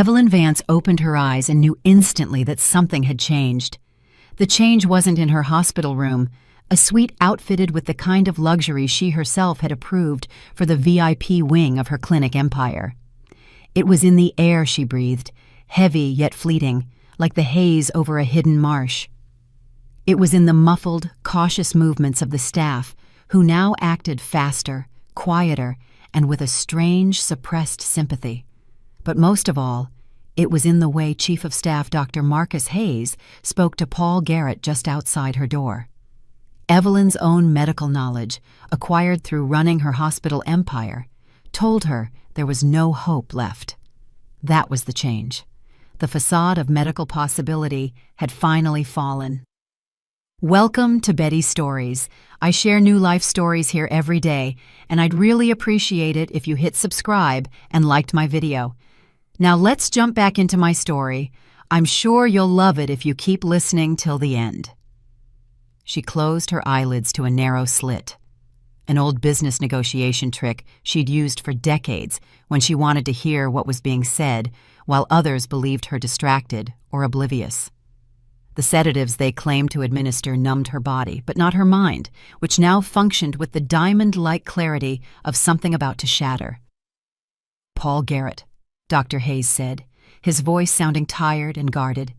Evelyn Vance opened her eyes and knew instantly that something had changed. The change wasn't in her hospital room, a suite outfitted with the kind of luxury she herself had approved for the VIP wing of her clinic empire. It was in the air she breathed, heavy yet fleeting, like the haze over a hidden marsh. It was in the muffled, cautious movements of the staff, who now acted faster, quieter, and with a strange, suppressed sympathy. But most of all, it was in the way Chief of Staff Dr. Marcus Hayes spoke to Paul Garrett just outside her door. Evelyn's own medical knowledge, acquired through running her hospital empire, told her there was no hope left. That was the change. The facade of medical possibility had finally fallen. Welcome to Betty's Stories. I share new life stories here every day, and I'd really appreciate it if you hit subscribe and liked my video. Now let's jump back into my story. I'm sure you'll love it if you keep listening till the end. She closed her eyelids to a narrow slit, an old business negotiation trick she'd used for decades when she wanted to hear what was being said while others believed her distracted or oblivious. The sedatives they claimed to administer numbed her body, but not her mind, which now functioned with the diamond-like clarity of something about to shatter. "Paul Garrett," Dr. Hayes said, his voice sounding tired and guarded.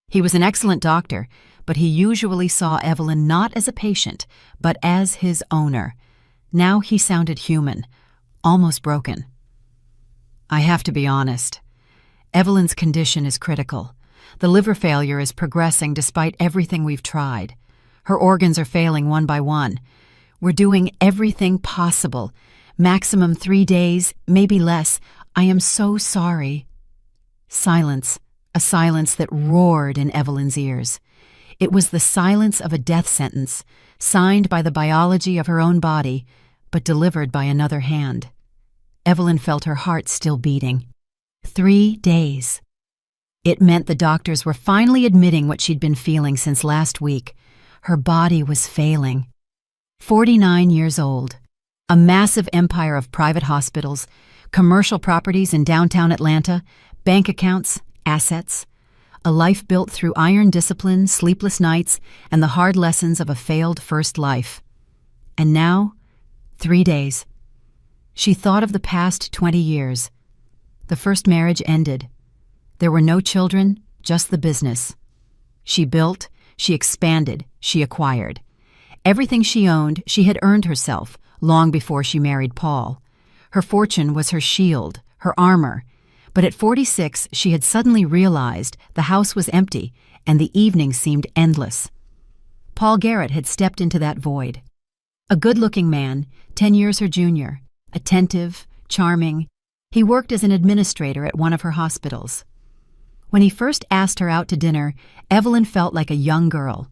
He was an excellent doctor, but he usually saw Evelyn not as a patient, but as his owner. Now he sounded human, almost broken. "I have to be honest. Evelyn's condition is critical. The liver failure is progressing despite everything we've tried. Her organs are failing one by one. We're doing everything possible. Maximum 3 days, maybe less. I am so sorry." Silence, a silence that roared in Evelyn's ears. It was the silence of a death sentence, signed by the biology of her own body, but delivered by another hand. Evelyn felt her heart still beating. 3 days. It meant the doctors were finally admitting what she'd been feeling since last week. Her body was failing. 49 years old, a massive empire of private hospitals, commercial properties in downtown Atlanta, bank accounts, assets, a life built through iron discipline, sleepless nights, and the hard lessons of a failed first life. And now, 3 days. She thought of the past 20 years. The first marriage ended. There were no children, just the business. She built, she expanded, she acquired. Everything she owned, she had earned herself, long before she married Paul. Her fortune was her shield, her armor. But at 46, she had suddenly realized the house was empty and the evening seemed endless. Paul Garrett had stepped into that void. A good-looking man, 10 years her junior, attentive, charming. He worked as an administrator at one of her hospitals. When he first asked her out to dinner, Evelyn felt like a young girl.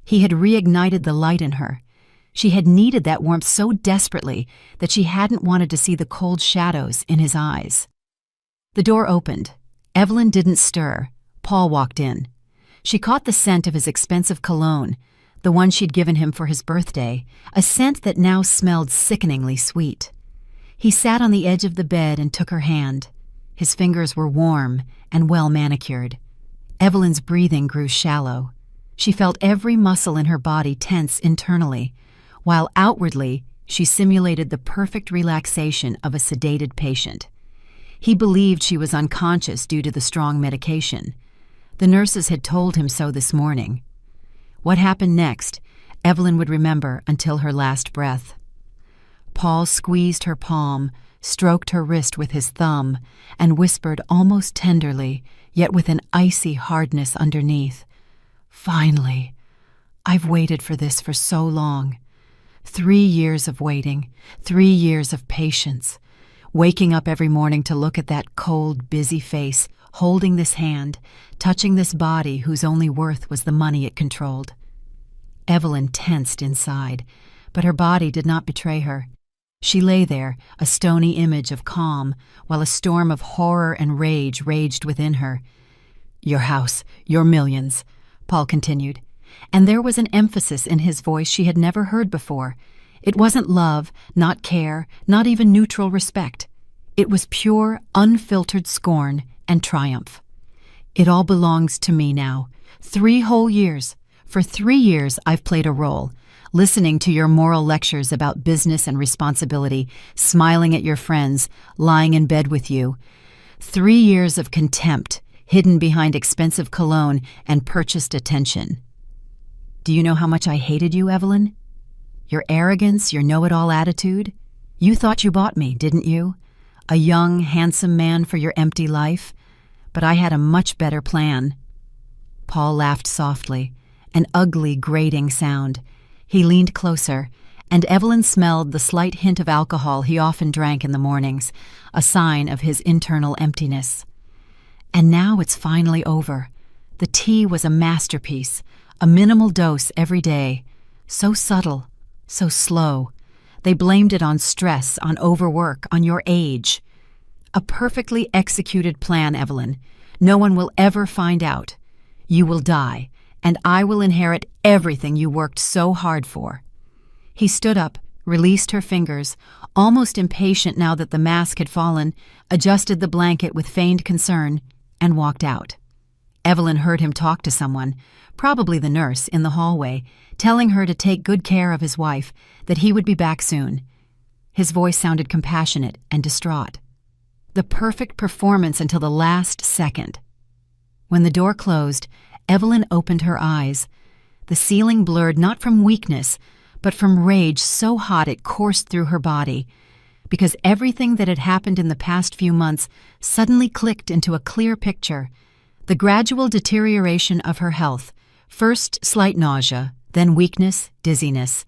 He had reignited the light in her. She had needed that warmth so desperately that she hadn't wanted to see the cold shadows in his eyes. The door opened. Evelyn didn't stir. Paul walked in. She caught the scent of his expensive cologne, the one she'd given him for his birthday, a scent that now smelled sickeningly sweet. He sat on the edge of the bed and took her hand. His fingers were warm and well manicured. Evelyn's breathing grew shallow. She felt every muscle in her body tense internally, while outwardly she simulated the perfect relaxation of a sedated patient. He believed she was unconscious due to the strong medication. The nurses had told him so this morning. What happened next, Evelyn would remember until her last breath. Paul squeezed her palm, stroked her wrist with his thumb, and whispered almost tenderly, yet with an icy hardness underneath, "Finally, I've waited for this for so long. 3 years of waiting, 3 years of patience, waking up every morning to look at that cold, busy face, holding this hand, touching this body whose only worth was the money it controlled." Evelyn tensed inside, but her body did not betray her. She lay there, a stony image of calm, while a storm of horror and rage raged within her. "Your house, your millions," Paul continued, and there was an emphasis in his voice she had never heard before. It wasn't love, not care, not even neutral respect. It was pure, unfiltered scorn and triumph. "It all belongs to me now. 3 whole years. For 3 years I've played a role, listening to your moral lectures about business and responsibility, smiling at your friends, lying in bed with you. 3 years of contempt, hidden behind expensive cologne and purchased attention. Do you know how much I hated you, Evelyn? Your arrogance, your know-it-all attitude? You thought you bought me, didn't you? A young, handsome man for your empty life? But I had a much better plan." Paul laughed softly, an ugly, grating sound. He leaned closer, and Evelyn smelled the slight hint of alcohol he often drank in the mornings, a sign of his internal emptiness. "And now it's finally over. The tea was a masterpiece, a minimal dose every day. So subtle, so slow. They blamed it on stress, on overwork, on your age. A perfectly executed plan, Evelyn. No one will ever find out. You will die, and I will inherit everything you worked so hard for." He stood up, released her fingers, almost impatient now that the mask had fallen, adjusted the blanket with feigned concern, and walked out. Evelyn heard him talk to someone, probably the nurse, in the hallway, telling her to take good care of his wife, that he would be back soon. His voice sounded compassionate and distraught. The perfect performance until the last second. When the door closed, Evelyn opened her eyes. The ceiling blurred not from weakness, but from rage so hot it coursed through her body, because everything that had happened in the past few months suddenly clicked into a clear picture. The gradual deterioration of her health, first slight nausea, then weakness, dizziness.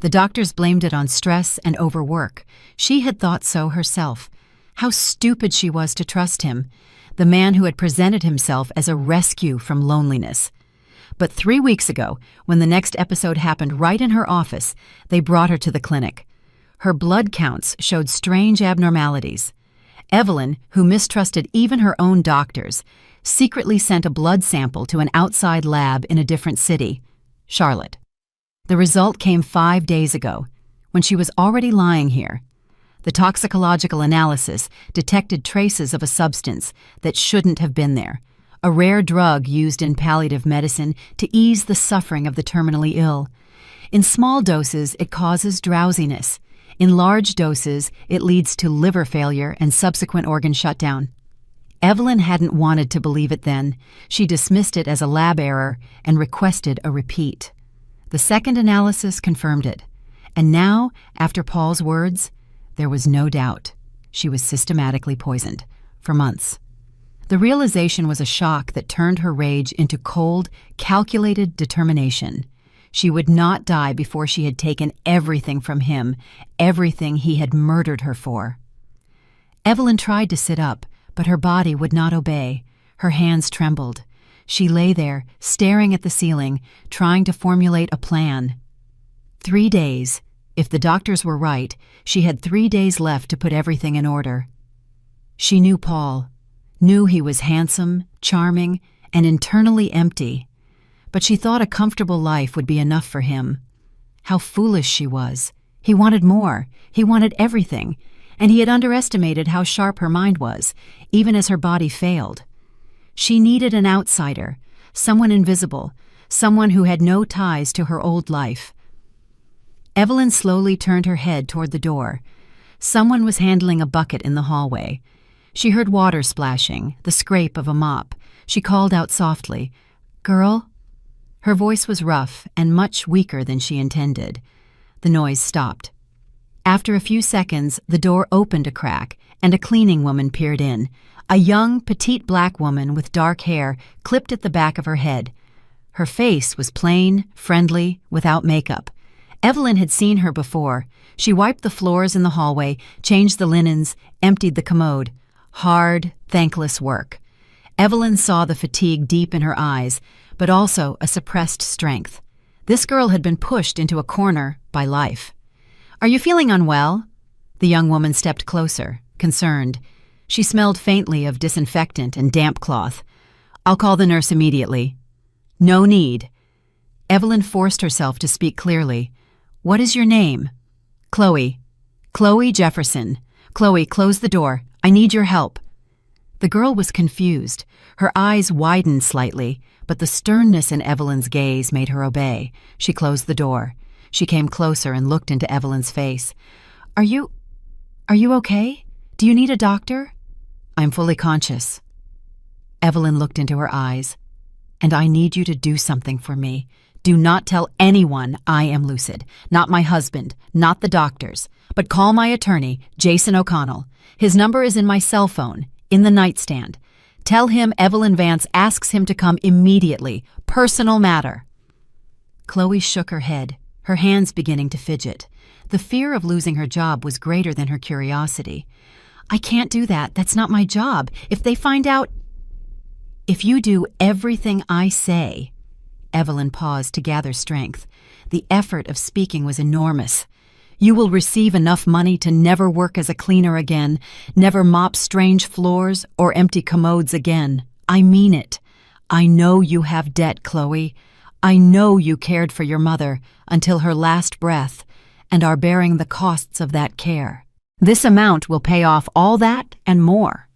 The doctors blamed it on stress and overwork. She had thought so herself. How stupid she was to trust him, the man who had presented himself as a rescue from loneliness. But 3 weeks ago, when the next episode happened right in her office, they brought her to the clinic. Her blood counts showed strange abnormalities. Evelyn, who mistrusted even her own doctors, secretly sent a blood sample to an outside lab in a different city, Charlotte. The result came 5 days ago, when she was already lying here. The toxicological analysis detected traces of a substance that shouldn't have been there, a rare drug used in palliative medicine to ease the suffering of the terminally ill. In small doses, it causes drowsiness. In large doses, it leads to liver failure and subsequent organ shutdown. Evelyn hadn't wanted to believe it then. She dismissed it as a lab error and requested a repeat. The second analysis confirmed it. And now, after Paul's words, there was no doubt. She was systematically poisoned, for months. The realization was a shock that turned her rage into cold, calculated determination. She would not die before she had taken everything from him, everything he had murdered her for. Evelyn tried to sit up, but her body would not obey. Her hands trembled. She lay there, staring at the ceiling, trying to formulate a plan. 3 days. If the doctors were right, she had 3 days left to put everything in order. She knew Paul, knew he was handsome, charming, and internally empty. But she thought a comfortable life would be enough for him. How foolish she was. He wanted more. He wanted everything. And he had underestimated how sharp her mind was, even as her body failed. She needed an outsider, someone invisible, someone who had no ties to her old life. Evelyn slowly turned her head toward the door. Someone was handling a bucket in the hallway. She heard water splashing, the scrape of a mop. She called out softly, "Girl?" Her voice was rough and much weaker than she intended. The noise stopped. After a few seconds, the door opened a crack, and a cleaning woman peered in. A young, petite black woman with dark hair clipped at the back of her head. Her face was plain, friendly, without makeup. Evelyn had seen her before. She wiped the floors in the hallway, changed the linens, emptied the commode. Hard, thankless work. Evelyn saw the fatigue deep in her eyes, but also a suppressed strength. This girl had been pushed into a corner by life. "Are you feeling unwell?" The young woman stepped closer, concerned. She smelled faintly of disinfectant and damp cloth. "I'll call the nurse immediately." "No need." Evelyn forced herself to speak clearly. "What is your name?" "Chloe. Chloe Jefferson. Chloe, close the door. I need your help." The girl was confused. Her eyes widened slightly, but the sternness in Evelyn's gaze made her obey. She closed the door. She came closer and looked into Evelyn's face. Are you okay? Do you need a doctor?" "I'm fully conscious." Evelyn looked into her eyes. "And I need you to do something for me. Do not tell anyone I am lucid. Not my husband, not the doctors. But call my attorney, Jason O'Connell. His number is in my cell phone, in the nightstand. Tell him Evelyn Vance asks him to come immediately. Personal matter." Chloe shook her head, her hands beginning to fidget. The fear of losing her job was greater than her curiosity. "I can't do that. That's not my job. If they find out—" "If you do everything I say—" Evelyn paused to gather strength. The effort of speaking was enormous. "You will receive enough money to never work as a cleaner again, never mop strange floors or empty commodes again. I mean it. I know you have debt, Chloe. I know you cared for your mother until her last breath and are bearing the costs of that care. This amount will pay off all that and more."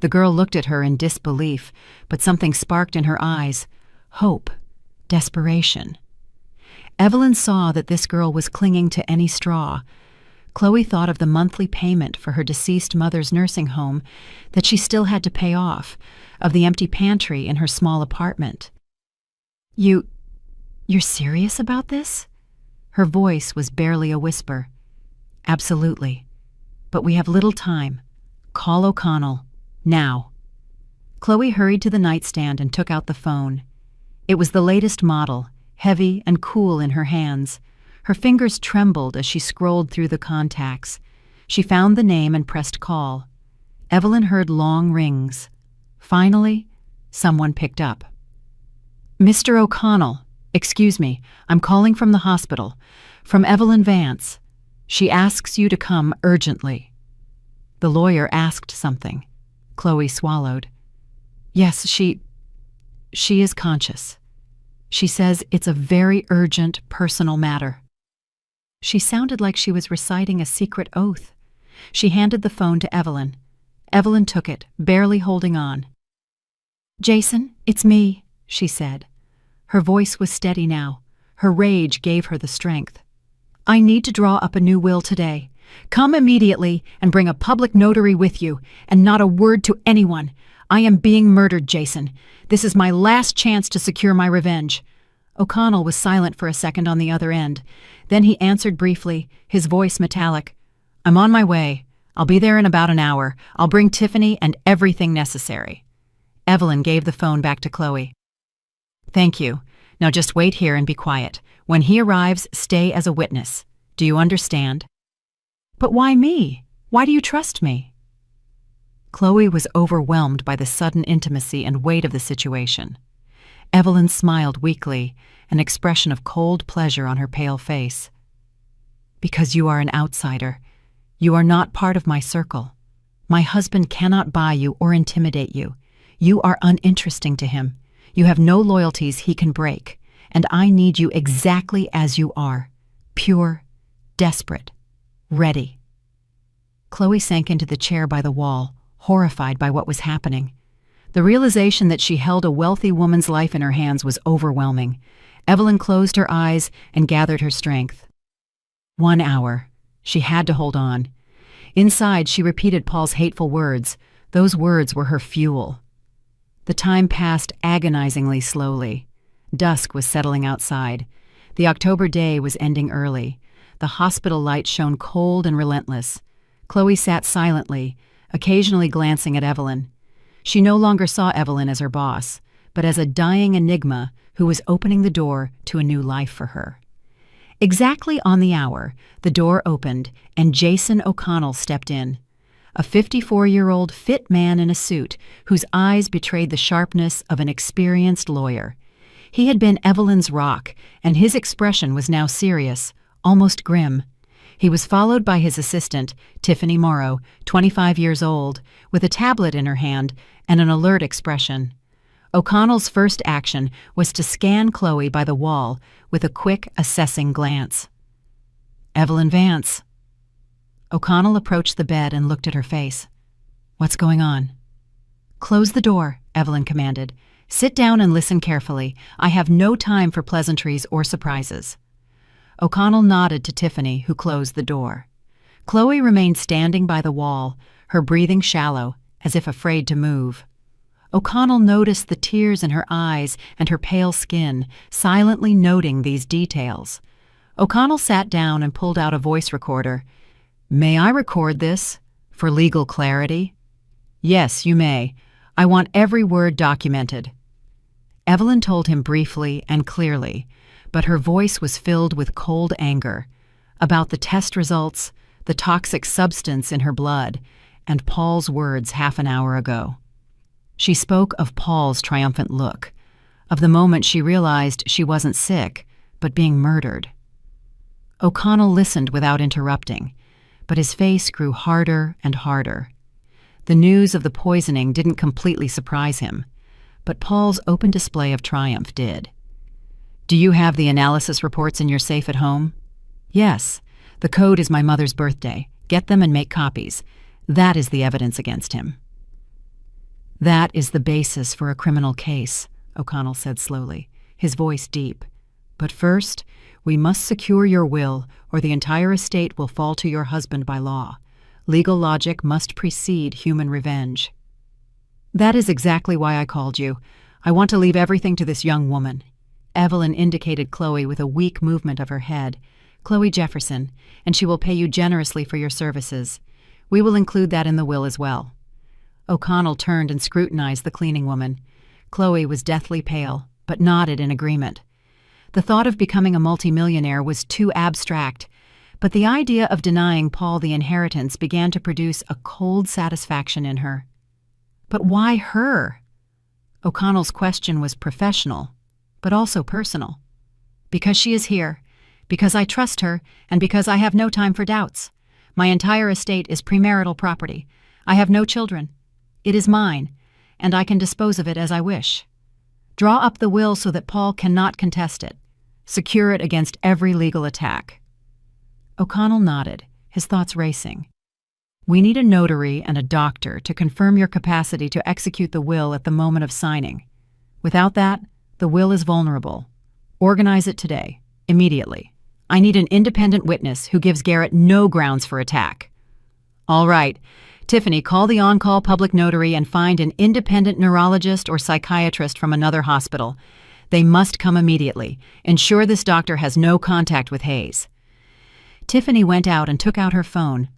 The girl looked at her in disbelief, but something sparked in her eyes. Hope. Desperation. Evelyn saw that this girl was clinging to any straw. Chloe thought of the monthly payment for her deceased mother's nursing home that she still had to pay off, of the empty pantry in her small apartment. You're serious about this?" Her voice was barely a whisper. "Absolutely. But we have little time. Call O'Connell. Now." Chloe hurried to the nightstand and took out the phone. It was the latest model, heavy and cool in her hands. Her fingers trembled as she scrolled through the contacts. She found the name and pressed call. Evelyn heard long rings. Finally, someone picked up. "Mr. O'Connell, excuse me, I'm calling from the hospital. From Evelyn Vance. She asks you to come urgently." The lawyer asked something. Chloe swallowed. "Yes, she is conscious. She says it's a very urgent, personal matter." She sounded like she was reciting a secret oath. She handed the phone to Evelyn. Evelyn took it, barely holding on. "Jason, it's me," she said. Her voice was steady now. Her rage gave her the strength. "I need to draw up a new will today. Come immediately and bring a public notary with you, and not a word to anyone. I am being murdered, Jason. This is my last chance to secure my revenge." O'Connell was silent for a second on the other end. Then he answered briefly, his voice metallic. "I'm on my way. I'll be there in about an hour. I'll bring Tiffany and everything necessary." Evelyn gave the phone back to Chloe. "Thank you. Now just wait here and be quiet. When he arrives, stay as a witness. Do you understand?" "But why me? Why do you trust me?" Chloe was overwhelmed by the sudden intimacy and weight of the situation. Evelyn smiled weakly, an expression of cold pleasure on her pale face. "Because you are an outsider. You are not part of my circle. My husband cannot buy you or intimidate you. You are uninteresting to him. You have no loyalties he can break, and I need you exactly as you are. Pure, desperate, ready." Chloe sank into the chair by the wall, horrified by what was happening. The realization that she held a wealthy woman's life in her hands was overwhelming. Evelyn closed her eyes and gathered her strength. 1 hour. She had to hold on. Inside, she repeated Paul's hateful words. Those words were her fuel. The time passed agonizingly slowly. Dusk was settling outside. The October day was ending early. The hospital light shone cold and relentless. Chloe sat silently, occasionally glancing at Evelyn. She no longer saw Evelyn as her boss, but as a dying enigma who was opening the door to a new life for her. Exactly on the hour, the door opened and Jason O'Connell stepped in. A 54-year-old fit man in a suit whose eyes betrayed the sharpness of an experienced lawyer. He had been Evelyn's rock, and his expression was now serious, almost grim. He was followed by his assistant, Tiffany Morrow, 25 years old, with a tablet in her hand and an alert expression. O'Connell's first action was to scan Chloe by the wall with a quick, assessing glance. "Evelyn Vance." O'Connell approached the bed and looked at her face. What's going on? Close the door, Evelyn commanded. Sit down and listen carefully. I have no time for pleasantries or surprises. O'Connell nodded to Tiffany, who closed the door. Chloe remained standing by the wall, her breathing shallow, as if afraid to move. O'Connell noticed the tears in her eyes and her pale skin, silently noting these details. O'Connell sat down and pulled out a voice recorder. "May I record this, for legal clarity?" "Yes, you may. I want every word documented." Evelyn told him briefly and clearly, but her voice was filled with cold anger about the test results, the toxic substance in her blood, and Paul's words half an hour ago. She spoke of Paul's triumphant look, of the moment she realized she wasn't sick, but being murdered. O'Connell listened without interrupting, but his face grew harder and harder. The news of the poisoning didn't completely surprise him, but Paul's open display of triumph did. "Do you have the analysis reports in your safe at home?" "Yes. The code is my mother's birthday. Get them and make copies. That is the evidence against him." "That is the basis for a criminal case," O'Connell said slowly, his voice deep. "But first, we must secure your will, or the entire estate will fall to your husband by law. Legal logic must precede human revenge." "That is exactly why I called you. I want to leave everything to this young woman." Evelyn indicated Chloe with a weak movement of her head. "Chloe Jefferson, and she will pay you generously for your services. We will include that in the will as well." O'Connell turned and scrutinized the cleaning woman. Chloe was deathly pale, but nodded in agreement. The thought of becoming a multimillionaire was too abstract, but the idea of denying Paul the inheritance began to produce a cold satisfaction in her. But why her? O'Connell's question was professional, but also personal. "Because she is here, because I trust her, and because I have no time for doubts. My entire estate is premarital property. I have no children. It is mine, and I can dispose of it as I wish. Draw up the will so that Paul cannot contest it. Secure it against every legal attack." O'Connell nodded, his thoughts racing. "We need a notary and a doctor to confirm your capacity to execute the will at the moment of signing. Without that, the will is vulnerable. Organize it today, immediately. I need an independent witness who gives Garrett no grounds for attack." "All right. Tiffany, call the on-call public notary and find an independent neurologist or psychiatrist from another hospital. They must come immediately. Ensure this doctor has no contact with Hayes." Tiffany went out and took out her phone.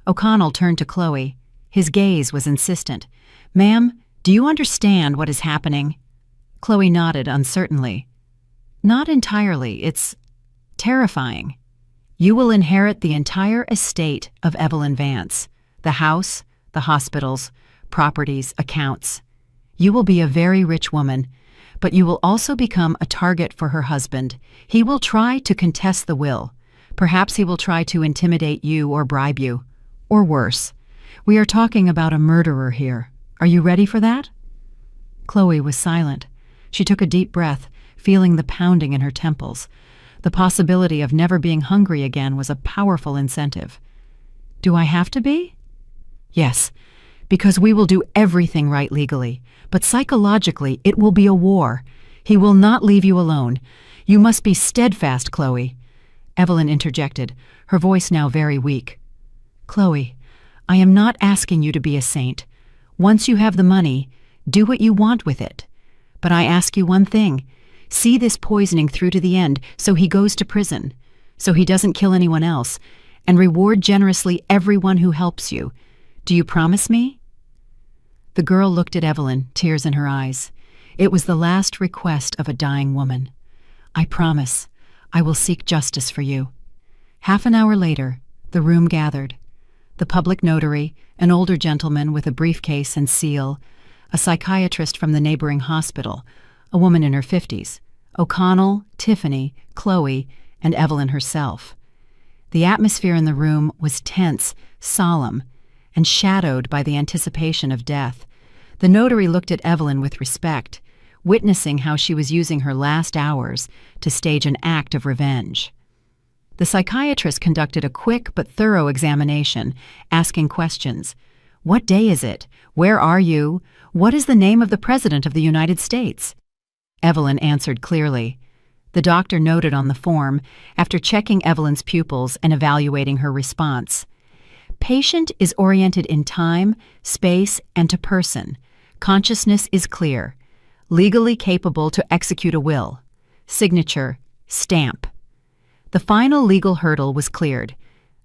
O'Connell turned to Chloe. His gaze was insistent. "Ma'am, do you understand what is happening?" Chloe nodded uncertainly. "Not entirely. It's terrifying. You will inherit the entire estate of Evelyn Vance. The house, the hospitals, properties, accounts. You will be a very rich woman, but you will also become a target for her husband. He will try to contest the will. Perhaps he will try to intimidate you or bribe you. Or worse. We are talking about a murderer here. Are you ready for that?" Chloe was silent. She took a deep breath, feeling the pounding in her temples. The possibility of never being hungry again was a powerful incentive. "Do I have to be?" "Yes, because we will do everything right legally, but psychologically it will be a war. He will not leave you alone. You must be steadfast, Chloe." Evelyn interjected, her voice now very weak. "Chloe, I am not asking you to be a saint. Once you have the money, do what you want with it. But I ask you one thing. See this poisoning through to the end so he goes to prison, so he doesn't kill anyone else, and reward generously everyone who helps you. Do you promise me?" The girl looked at Evelyn, tears in her eyes. It was the last request of a dying woman. "I promise. I will seek justice for you." Half an hour later, the room gathered. The public notary, an older gentleman with a briefcase and seal, a psychiatrist from the neighboring hospital, a woman in her 50s, O'Connell, Tiffany, Chloe, and Evelyn herself. The atmosphere in the room was tense, solemn, and shadowed by the anticipation of death. The notary looked at Evelyn with respect, witnessing how she was using her last hours to stage an act of revenge. The psychiatrist conducted a quick but thorough examination, asking questions. What day is it? Where are you? What is the name of the President of the United States? Evelyn answered clearly. The doctor noted on the form, after checking Evelyn's pupils and evaluating her response. Patient is oriented in time, space, and to person. Consciousness is clear. Legally capable to execute a will. Signature, stamp. The final legal hurdle was cleared.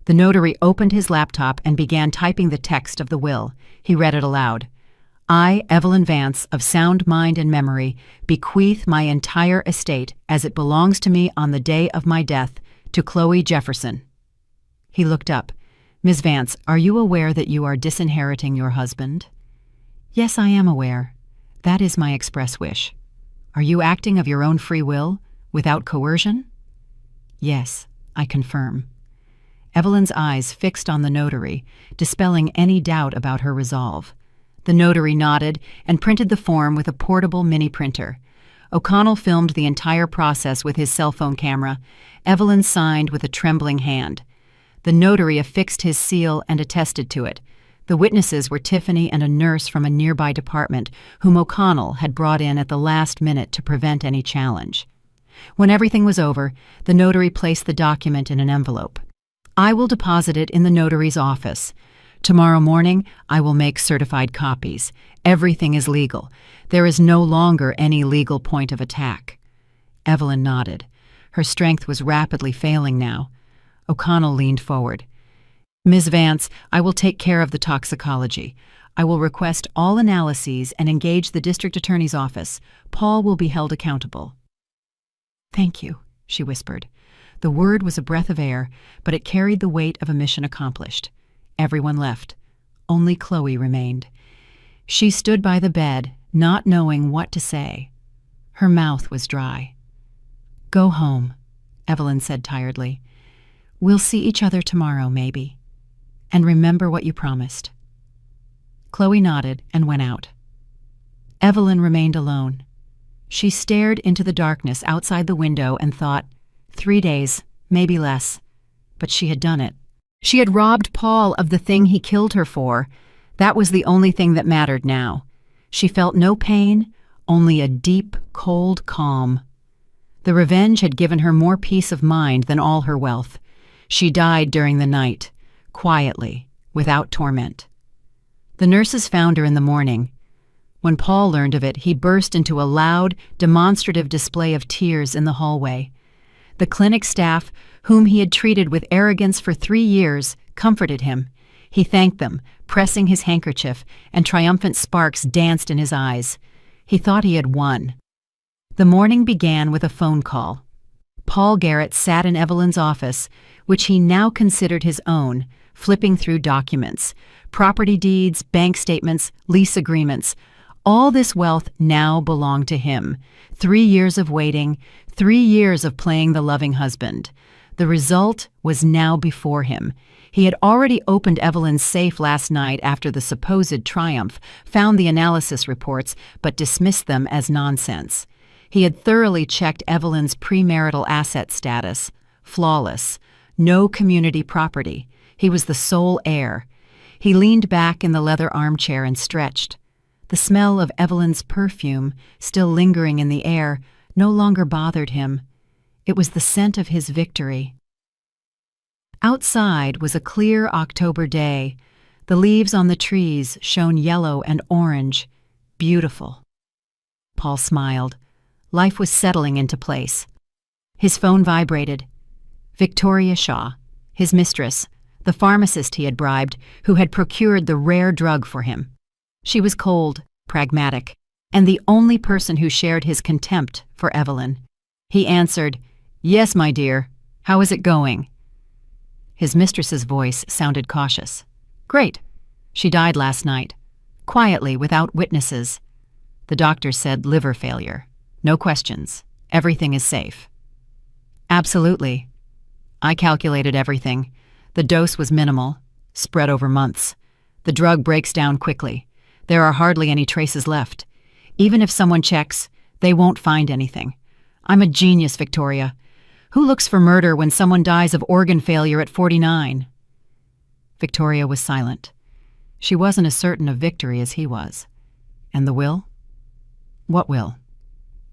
The notary opened his laptop and began typing the text of the will. He read it aloud. I, Evelyn Vance, of sound mind and memory, bequeath my entire estate as it belongs to me on the day of my death to Chloe Jefferson. He looked up. Ms. Vance, are you aware that you are disinheriting your husband? Yes, I am aware. That is my express wish. Are you acting of your own free will, without coercion? Yes, I confirm. Evelyn's eyes fixed on the notary, dispelling any doubt about her resolve. The notary nodded and printed the form with a portable mini-printer. O'Connell filmed the entire process with his cell phone camera. Evelyn signed with a trembling hand. The notary affixed his seal and attested to it. The witnesses were Tiffany and a nurse from a nearby department whom O'Connell had brought in at the last minute to prevent any challenge. When everything was over, the notary placed the document in an envelope. I will deposit it in the notary's office. Tomorrow morning, I will make certified copies. Everything is legal. There is no longer any legal point of attack. Evelyn nodded. Her strength was rapidly failing now. O'Connell leaned forward. Ms. Vance, I will take care of the toxicology. I will request all analyses and engage the district attorney's office. Paul will be held accountable. Thank you, she whispered. The word was a breath of air, but it carried the weight of a mission accomplished. Everyone left. Only Chloe remained. She stood by the bed, not knowing what to say. Her mouth was dry. Go home, Evelyn said tiredly. We'll see each other tomorrow, maybe. And remember what you promised. Chloe nodded and went out. Evelyn remained alone. She stared into the darkness outside the window and thought, 3 days, maybe less. But she had done it. She had robbed Paul of the thing he killed her for. That was the only thing that mattered now. She felt no pain, only a deep, cold calm. The revenge had given her more peace of mind than all her wealth. She died during the night, quietly, without torment. The nurses found her in the morning. When Paul learned of it, he burst into a loud, demonstrative display of tears in the hallway. The clinic staff, whom he had treated with arrogance for 3 years, comforted him. He thanked them, pressing his handkerchief, and triumphant sparks danced in his eyes. He thought he had won. The morning began with a phone call. Paul Garrett sat in Evelyn's office, which he now considered his own, flipping through documents, property deeds, bank statements, lease agreements. All this wealth now belonged to him. 3 years of waiting, 3 years of playing the loving husband. The result was now before him. He had already opened Evelyn's safe last night after the supposed triumph, found the analysis reports, but dismissed them as nonsense. He had thoroughly checked Evelyn's premarital asset status. Flawless. No community property. He was the sole heir. He leaned back in the leather armchair and stretched. The smell of Evelyn's perfume, still lingering in the air, no longer bothered him. It was the scent of his victory. Outside was a clear October day. The leaves on the trees shone yellow and orange. Beautiful. Paul smiled. Life was settling into place. His phone vibrated. Victoria Shaw, his mistress, the pharmacist he had bribed, who had procured the rare drug for him. She was cold, pragmatic, and the only person who shared his contempt for Evelyn. He answered, "Yes, my dear. How is it going?" His mistress's voice sounded cautious. "Great. She died last night. Quietly, without witnesses. The doctor said liver failure. No questions. Everything is safe." "Absolutely. I calculated everything. The dose was minimal, spread over months. The drug breaks down quickly. There are hardly any traces left. Even if someone checks, they won't find anything. I'm a genius, Victoria. Who looks for murder when someone dies of organ failure at 49? Victoria was silent. She wasn't as certain of victory as he was. And the will? What will?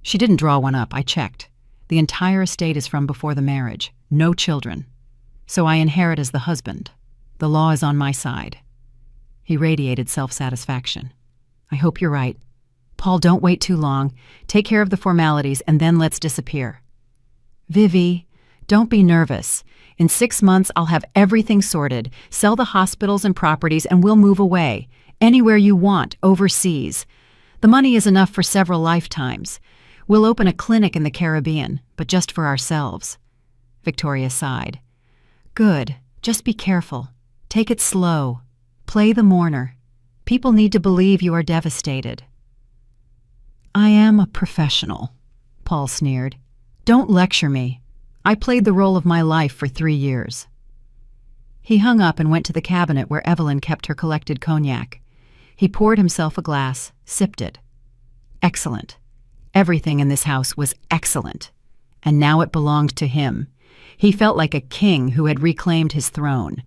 She didn't draw one up, I checked. The entire estate is from before the marriage. No children. So I inherit as the husband. The law is on my side. He radiated self-satisfaction. I hope you're right. Paul, don't wait too long. Take care of the formalities and then let's disappear. Vivi, don't be nervous. In 6 months, I'll have everything sorted, sell the hospitals and properties, and we'll move away. Anywhere you want, overseas. The money is enough for several lifetimes. We'll open a clinic in the Caribbean, but just for ourselves. Victoria sighed. Good. Just be careful. Take it slow. Play the mourner. People need to believe you are devastated. I am a professional, Paul sneered. Don't lecture me. I played the role of my life for 3 years. He hung up and went to the cabinet where Evelyn kept her collected cognac. He poured himself a glass, sipped it. Excellent. Everything in this house was excellent. And now it belonged to him. He felt like a king who had reclaimed his throne.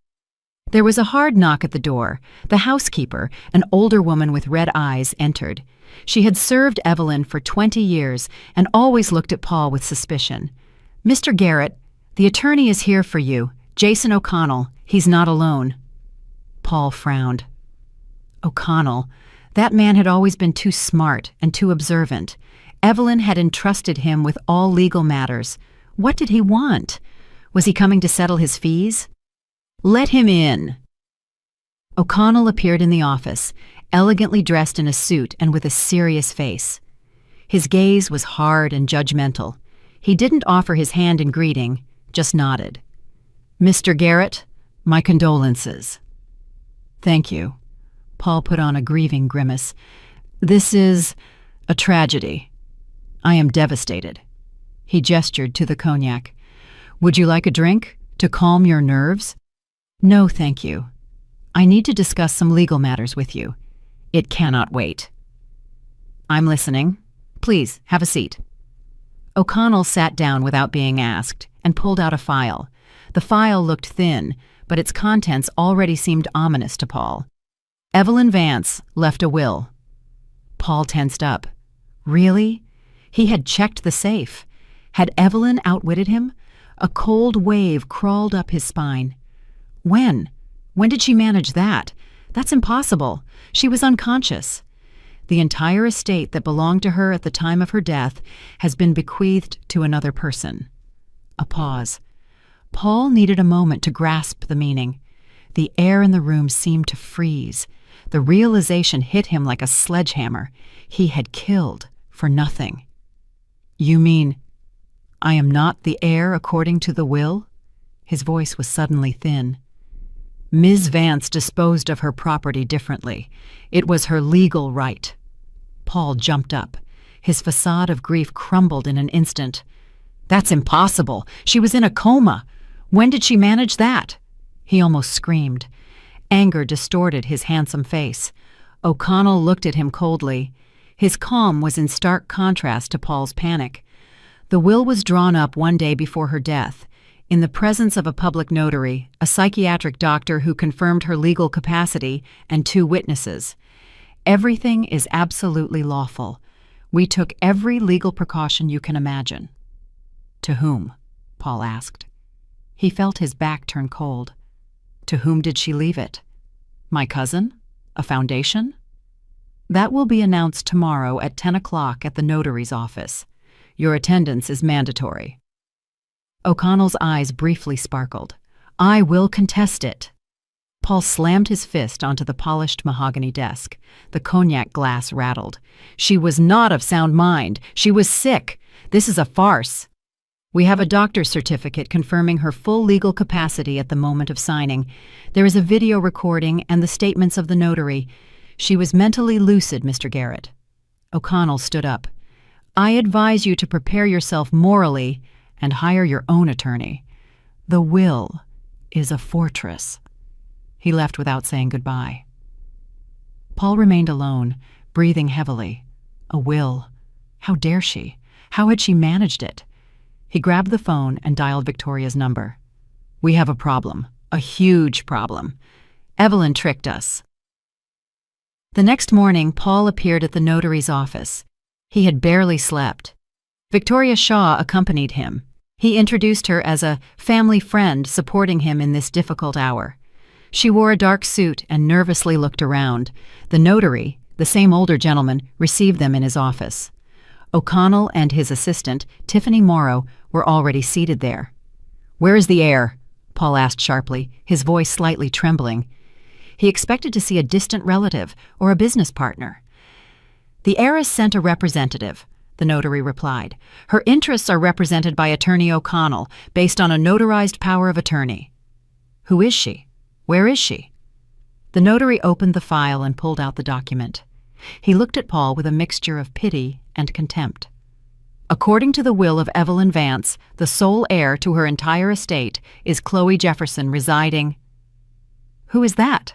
There was a hard knock at the door. The housekeeper, an older woman with red eyes, entered. She had served Evelyn for 20 years and always looked at Paul with suspicion. Mr. Garrett, the attorney is here for you. Jason O'Connell. He's not alone. Paul frowned. O'Connell. That man had always been too smart and too observant. Evelyn had entrusted him with all legal matters. What did he want? Was he coming to settle his fees? Let him in. O'Connell appeared in the office, elegantly dressed in a suit and with a serious face. His gaze was hard and judgmental. He didn't offer his hand in greeting, just nodded. Mr. Garrett, my condolences. Thank you. Paul put on a grieving grimace. This is a tragedy. I am devastated. He gestured to the cognac. Would you like a drink to calm your nerves? No, thank you. I need to discuss some legal matters with you. It cannot wait. I'm listening. Please, have a seat. O'Connell sat down without being asked and pulled out a file. The file looked thin, but its contents already seemed ominous to Paul. Evelyn Vance left a will. Paul tensed up. Really? He had checked the safe. Had Evelyn outwitted him? A cold wave crawled up his spine. When? When did she manage that? That's impossible. She was unconscious. The entire estate that belonged to her at the time of her death has been bequeathed to another person. A pause. Paul needed a moment to grasp the meaning. The air in the room seemed to freeze. The realization hit him like a sledgehammer. He had killed for nothing. You mean, I am not the heir according to the will? His voice was suddenly thin. Ms. Vance disposed of her property differently. It was her legal right. Paul jumped up. His facade of grief crumbled in an instant. That's impossible. She was in a coma. When did she manage that? He almost screamed. Anger distorted his handsome face. O'Connell looked at him coldly. His calm was in stark contrast to Paul's panic. The will was drawn up one day before her death, in the presence of a public notary, a psychiatric doctor who confirmed her legal capacity, and 2 witnesses. Everything is absolutely lawful. We took every legal precaution you can imagine. To whom? Paul asked. He felt his back turn cold. To whom did she leave it? My cousin? A foundation? That will be announced tomorrow at 10 o'clock at the notary's office. Your attendance is mandatory. O'Connell's eyes briefly sparkled. I will contest it. Paul slammed his fist onto the polished mahogany desk. The cognac glass rattled. She was not of sound mind. She was sick. This is a farce. We have a doctor's certificate confirming her full legal capacity at the moment of signing. There is a video recording and the statements of the notary. She was mentally lucid, Mr. Garrett. O'Connell stood up. I advise you to prepare yourself morally and hire your own attorney. The will is a fortress. He left without saying goodbye. Paul remained alone, breathing heavily. A will. How dare she? How had she managed it? He grabbed the phone and dialed Victoria's number. We have a problem. A huge problem. Evelyn tricked us. The next morning, Paul appeared at the notary's office. He had barely slept. Victoria Shaw accompanied him. He introduced her as a family friend supporting him in this difficult hour. She wore a dark suit and nervously looked around. The notary, the same older gentleman, received them in his office. O'Connell and his assistant, Tiffany Morrow, were already seated there. "Where is the heir?" Paul asked sharply, his voice slightly trembling. He expected to see a distant relative or a business partner. "The heiress sent a representative," the notary replied. "Her interests are represented by Attorney O'Connell, based on a notarized power of attorney." "Who is she? Where is she?" The notary opened the file and pulled out the document. He looked at Paul with a mixture of pity and contempt. "According to the will of Evelyn Vance, the sole heir to her entire estate is Chloe Jefferson residing—" "Who is that?"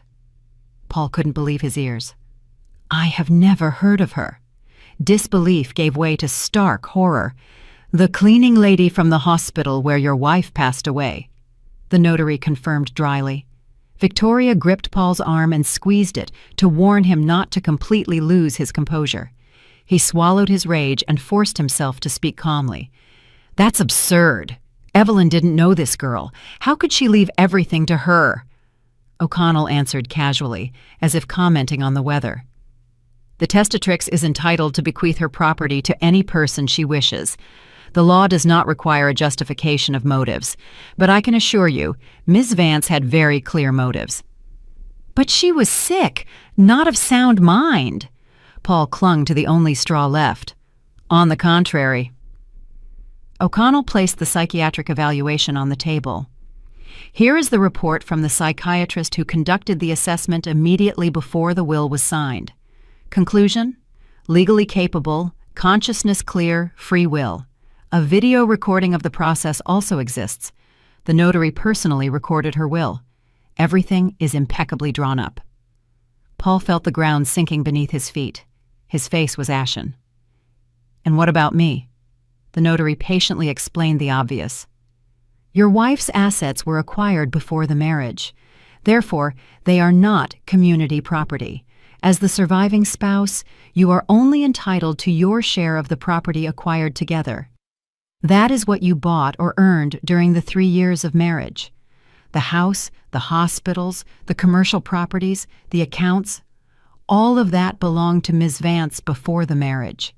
Paul couldn't believe his ears. "I have never heard of her." Disbelief gave way to stark horror. "The cleaning lady from the hospital where your wife passed away," the notary confirmed dryly. Victoria gripped Paul's arm and squeezed it to warn him not to completely lose his composure. He swallowed his rage and forced himself to speak calmly. "That's absurd. Evelyn didn't know this girl. How could she leave everything to her?" O'Connell answered casually, as if commenting on the weather. "The testatrix is entitled to bequeath her property to any person she wishes. The law does not require a justification of motives, but I can assure you, Ms. Vance had very clear motives." "But she was sick, not of sound mind." Paul clung to the only straw left. "On the contrary." O'Connell placed the psychiatric evaluation on the table. "Here is the report from the psychiatrist who conducted the assessment immediately before the will was signed. Conclusion: legally capable, consciousness clear, free will. A video recording of the process also exists. The notary personally recorded her will. Everything is impeccably drawn up." Paul felt the ground sinking beneath his feet. His face was ashen. "And what about me?" The notary patiently explained the obvious. "Your wife's assets were acquired before the marriage. Therefore, they are not community property. As the surviving spouse, you are only entitled to your share of the property acquired together. That is what you bought or earned during the 3 years of marriage. The house, the hospitals, the commercial properties, the accounts, all of that belonged to Ms. Vance before the marriage.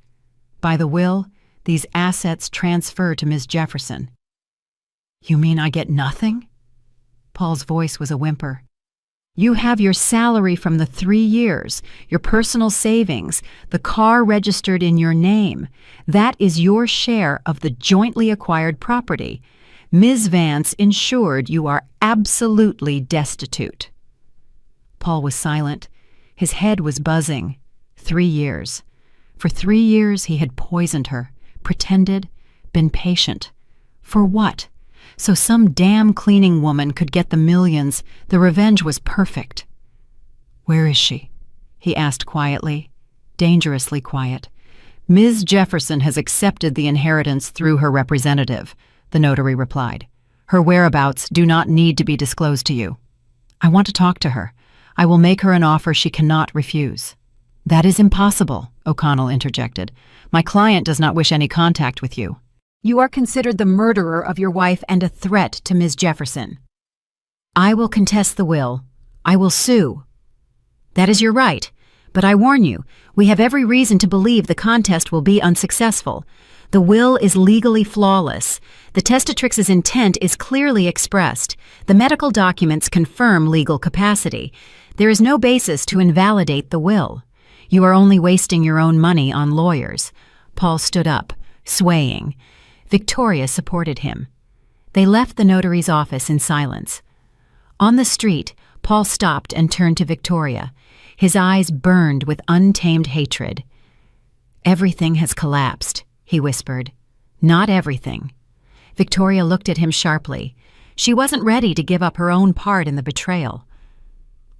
By the will, these assets transfer to Ms. Jefferson." "You mean I get nothing?" Paul's voice was a whimper. "You have your salary from the 3 years, your personal savings, the car registered in your name. That is your share of the jointly acquired property. Ms. Vance ensured you are absolutely destitute." Paul was silent. His head was buzzing. 3 years. For 3 years he had poisoned her, pretended, been patient. For what? So some damn cleaning woman could get the millions. The revenge was perfect. "Where is she?" he asked quietly, dangerously quiet. "Ms. Jefferson has accepted the inheritance through her representative," the notary replied. "Her whereabouts do not need to be disclosed to you." "I want to talk to her. I will make her an offer she cannot refuse." "That is impossible," O'Connell interjected. "My client does not wish any contact with you. You are considered the murderer of your wife and a threat to Ms. Jefferson." "I will contest the will. I will sue." "That is your right. But I warn you, we have every reason to believe the contest will be unsuccessful. The will is legally flawless. The testatrix's intent is clearly expressed. The medical documents confirm legal capacity. There is no basis to invalidate the will. You are only wasting your own money on lawyers." Paul stood up, swaying. Victoria supported him. They left the notary's office in silence. On the street, Paul stopped and turned to Victoria. His eyes burned with untamed hatred. "Everything has collapsed," he whispered. "Not everything." Victoria looked at him sharply. She wasn't ready to give up her own part in the betrayal.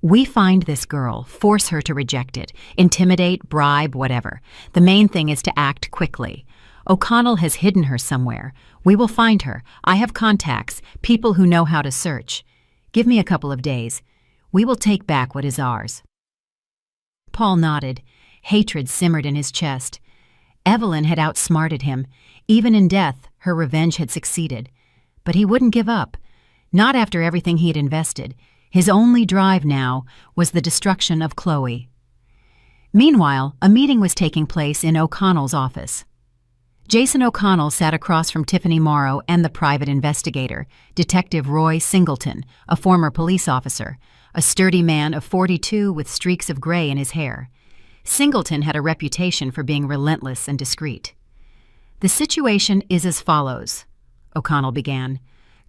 "We find this girl, force her to reject it, intimidate, bribe, whatever. The main thing is to act quickly. O'Connell has hidden her somewhere. We will find her. I have contacts, people who know how to search. Give me a couple of days. We will take back what is ours." Paul nodded. Hatred simmered in his chest. Evelyn had outsmarted him. Even in death, her revenge had succeeded. But he wouldn't give up. Not after everything he had invested. His only drive now was the destruction of Chloe. Meanwhile, a meeting was taking place in O'Connell's office. Jason O'Connell sat across from Tiffany Morrow and the private investigator, Detective Roy Singleton, a former police officer, a sturdy man of 42 with streaks of gray in his hair. Singleton had a reputation for being relentless and discreet. "The situation is as follows," O'Connell began.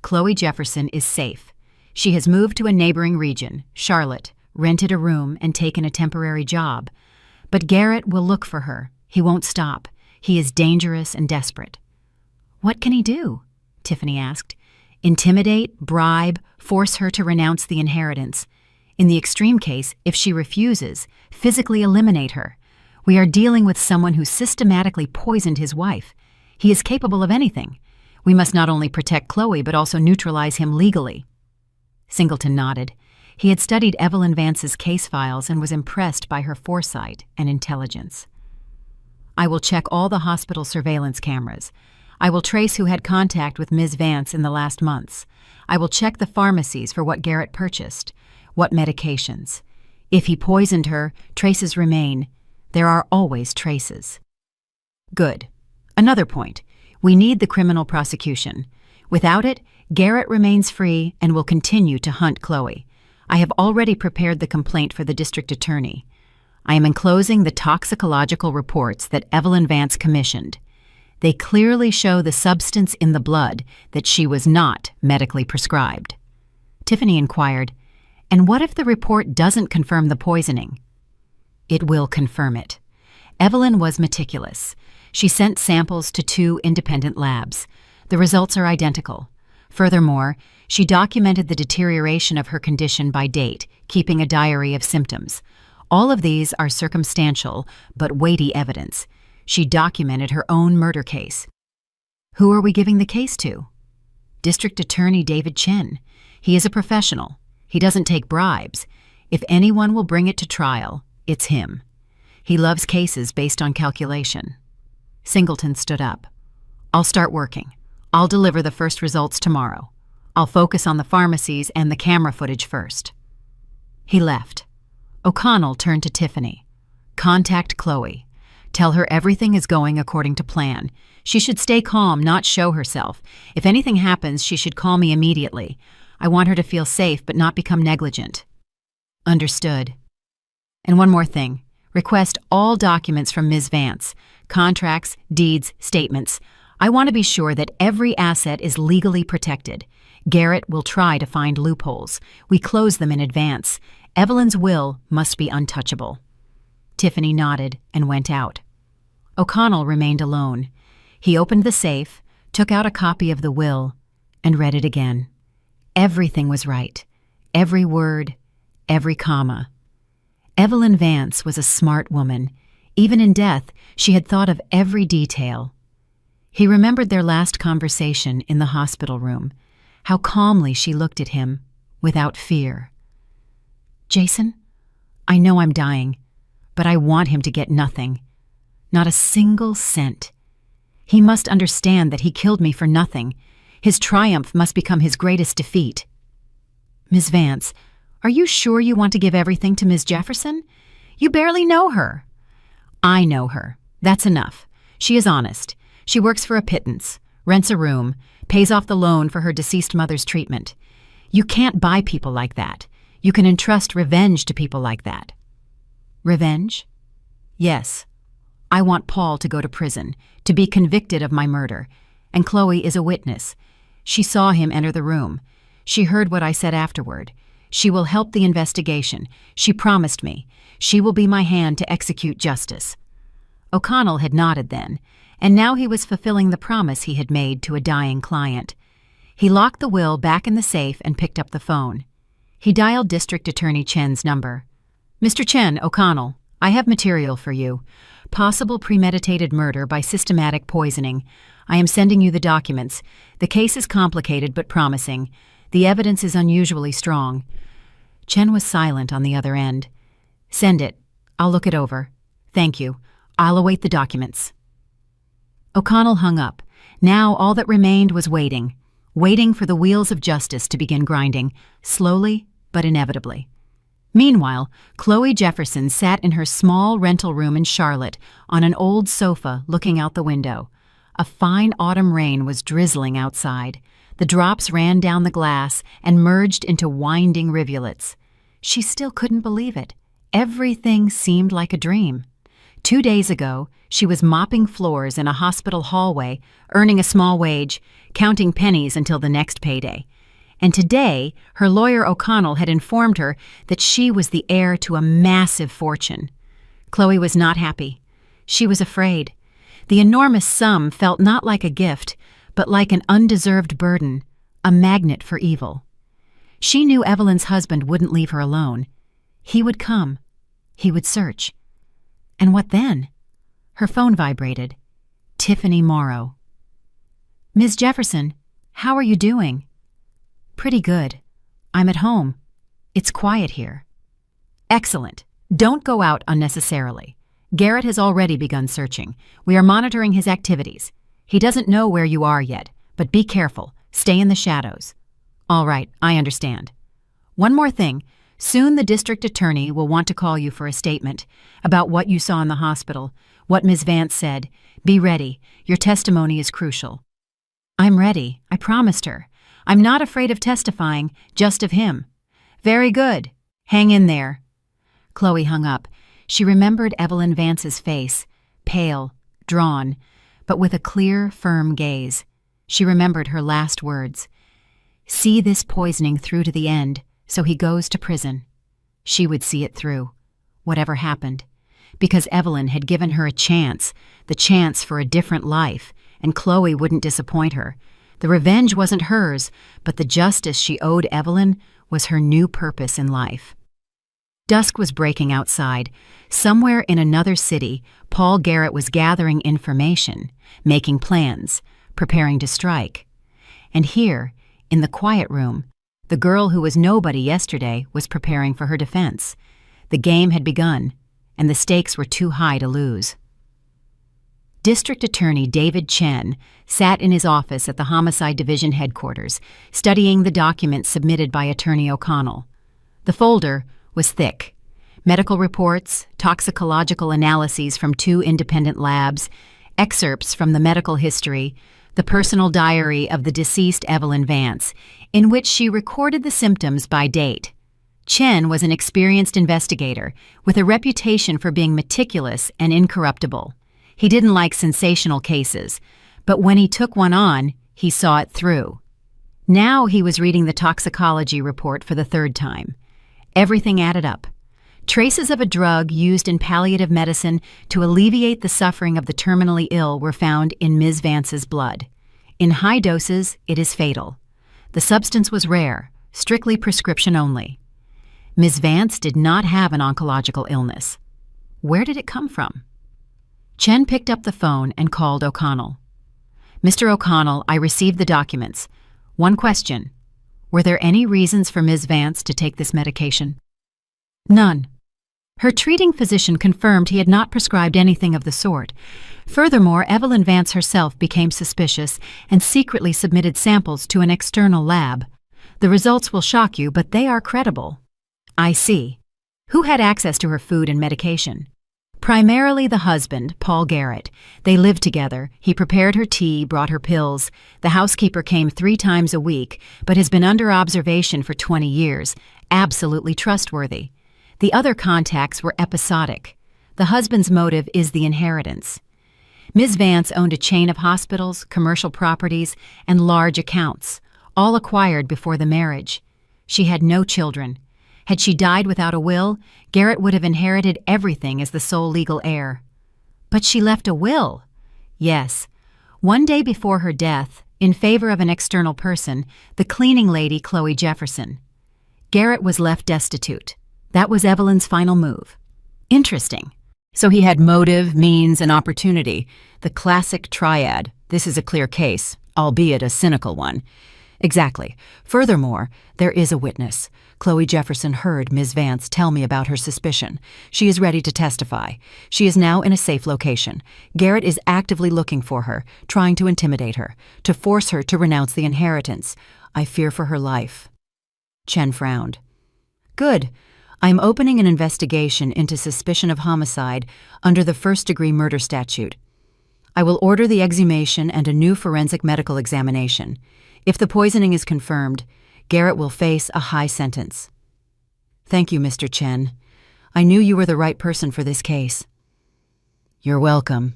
"Chloe Jefferson is safe. She has moved to a neighboring region, Charlotte, rented a room, and taken a temporary job. But Garrett will look for her. He won't stop. He is dangerous and desperate." "What can he do?" Tiffany asked. "Intimidate, bribe, force her to renounce the inheritance. In the extreme case, if she refuses, physically eliminate her. We are dealing with someone who systematically poisoned his wife. He is capable of anything. We must not only protect Chloe but also neutralize him legally." Singleton nodded. He had studied Evelyn Vance's case files and was impressed by her foresight and intelligence. "I will check all the hospital surveillance cameras. I will trace who had contact with Ms. Vance in the last months. I will check the pharmacies for what Garrett purchased, what medications. If he poisoned her, traces remain. There are always traces." "Good. Another point. We need the criminal prosecution. Without it, Garrett remains free and will continue to hunt Chloe. I have already prepared the complaint for the district attorney. I am enclosing the toxicological reports that Evelyn Vance commissioned. They clearly show the substance in the blood that she was not medically prescribed." Tiffany inquired, "And what if the report doesn't confirm the poisoning?" "It will confirm it. Evelyn was meticulous. She sent samples to 2 independent labs. The results are identical. Furthermore, she documented the deterioration of her condition by date, keeping a diary of symptoms. All of these are circumstantial but weighty evidence. She documented her own murder case." "Who are we giving the case to?" "District Attorney David Chen. He is a professional. He doesn't take bribes. If anyone will bring it to trial, it's him. He loves cases based on calculation." Singleton stood up. "I'll start working. I'll deliver the first results tomorrow. I'll focus on the pharmacies and the camera footage first." He left. O'Connell turned to Tiffany. "Contact Chloe. Tell her everything is going according to plan. She should stay calm, not show herself. If anything happens, she should call me immediately. I want her to feel safe but not become negligent." "Understood. And one more thing. Request all documents from Ms. Vance. Contracts, deeds, statements. I want to be sure that every asset is legally protected. Garrett will try to find loopholes. We close them in advance. Evelyn's will must be untouchable." Tiffany nodded and went out. O'Connell remained alone. He opened the safe, took out a copy of the will, and read it again. Everything was right. Every word, every comma. Evelyn Vance was a smart woman. Even in death, she had thought of every detail. He remembered their last conversation in the hospital room, how calmly she looked at him, without fear. "Jason, I know I'm dying, but I want him to get nothing. Not a single cent. He must understand that he killed me for nothing. His triumph must become his greatest defeat." "Ms. Vance, are you sure you want to give everything to Ms. Jefferson? You barely know her." "I know her. That's enough. She is honest. She works for a pittance, rents a room, pays off the loan for her deceased mother's treatment. You can't buy people like that. You can entrust revenge to people like that." "Revenge?" "Yes. I want Paul to go to prison, to be convicted of my murder. And Chloe is a witness. She saw him enter the room. She heard what I said afterward. She will help the investigation. She promised me. She will be my hand to execute justice." O'Connell had nodded then, and now he was fulfilling the promise he had made to a dying client. He locked the will back in the safe and picked up the phone. He dialed District Attorney Chen's number. "Mr. Chen, O'Connell, I have material for you. Possible premeditated murder by systematic poisoning. I am sending you the documents. The case is complicated but promising. The evidence is unusually strong." Chen was silent on the other end. "Send it. I'll look it over. Thank you. I'll await the documents." O'Connell hung up. Now all that remained was waiting. Waiting for the wheels of justice to begin grinding, slowly but inevitably. Meanwhile, Chloe Jefferson sat in her small rental room in Charlotte on an old sofa looking out the window. A fine autumn rain was drizzling outside. The drops ran down the glass and merged into winding rivulets. She still couldn't believe it. Everything seemed like a dream. 2 days ago, she was mopping floors in a hospital hallway, earning a small wage, counting pennies until the next payday. And today, her lawyer O'Connell had informed her that she was the heir to a massive fortune. Chloe was not happy. She was afraid. The enormous sum felt not like a gift, but like an undeserved burden, a magnet for evil. She knew Evelyn's husband wouldn't leave her alone. He would come. He would search. And what then? Her phone vibrated. Tiffany Morrow. "Ms. Jefferson, how are you doing?" "Pretty good. I'm at home. It's quiet here." "Excellent. Don't go out unnecessarily. Garrett has already begun searching. We are monitoring his activities. He doesn't know where you are yet, but be careful. Stay in the shadows." "All right, I understand." "One more thing. Soon the district attorney will want to call you for a statement about what you saw in the hospital, what Ms. Vance said. Be ready. Your testimony is crucial." "I'm ready. I promised her. I'm not afraid of testifying, just of him." "Very good. Hang in there." Chloe hung up. She remembered Evelyn Vance's face, pale, drawn, but with a clear, firm gaze. She remembered her last words. "See this poisoning through to the end, so he goes to prison." She would see it through, whatever happened, because Evelyn had given her a chance, the chance for a different life, and Chloe wouldn't disappoint her. The revenge wasn't hers, but the justice she owed Evelyn was her new purpose in life. Dusk was breaking outside. Somewhere in another city, Paul Garrett was gathering information, making plans, preparing to strike. And here, in the quiet room, the girl who was nobody yesterday was preparing for her defense. The game had begun, and the stakes were too high to lose. District Attorney David Chen sat in his office at the Homicide Division headquarters, studying the documents submitted by Attorney O'Connell. The folder was thick. Medical reports, toxicological analyses from 2 independent labs, excerpts from the medical history, the personal diary of the deceased Evelyn Vance, in which she recorded the symptoms by date. Chen was an experienced investigator with a reputation for being meticulous and incorruptible. He didn't like sensational cases, but when he took one on, he saw it through. Now he was reading the toxicology report for the 3rd time. Everything added up. Traces of a drug used in palliative medicine to alleviate the suffering of the terminally ill were found in Ms. Vance's blood. In high doses, it is fatal. The substance was rare, strictly prescription only. Ms. Vance did not have an oncological illness. Where did it come from? Chen picked up the phone and called O'Connell. "Mr. O'Connell, I received the documents. One question. Were there any reasons for Ms. Vance to take this medication?" "None." Her treating physician confirmed he had not prescribed anything of the sort. Furthermore, Evelyn Vance herself became suspicious and secretly submitted samples to an external lab. The results will shock you, but they are credible. "I see. Who had access to her food and medication?" "Primarily the husband, Paul Garrett. They lived together. He prepared her tea, brought her pills. The housekeeper came 3 times a week, but has been under observation for 20 years. Absolutely trustworthy. The other contacts were episodic. The husband's motive is the inheritance. Ms. Vance owned a chain of hospitals, commercial properties, and large accounts, all acquired before the marriage. She had no children. Had she died without a will, Garrett would have inherited everything as the sole legal heir. But she left a will. Yes. One day before her death, in favor of an external person, the cleaning lady Chloe Jefferson. Garrett was left destitute. That was Evelyn's final move. Interesting. So he had motive, means, and opportunity. The classic triad. This is a clear case, albeit a cynical one. Exactly. Furthermore, there is a witness. Chloe Jefferson heard Ms. Vance tell me about her suspicion. She is ready to testify. She is now in a safe location. Garrett is actively looking for her, trying to intimidate her, to force her to renounce the inheritance. I fear for her life. Chen frowned. Good. I'm opening an investigation into suspicion of homicide under the first-degree murder statute. I will order the exhumation and a new forensic medical examination. If the poisoning is confirmed, Garrett will face a high sentence. Thank you, Mr. Chen. I knew you were the right person for this case. You're welcome.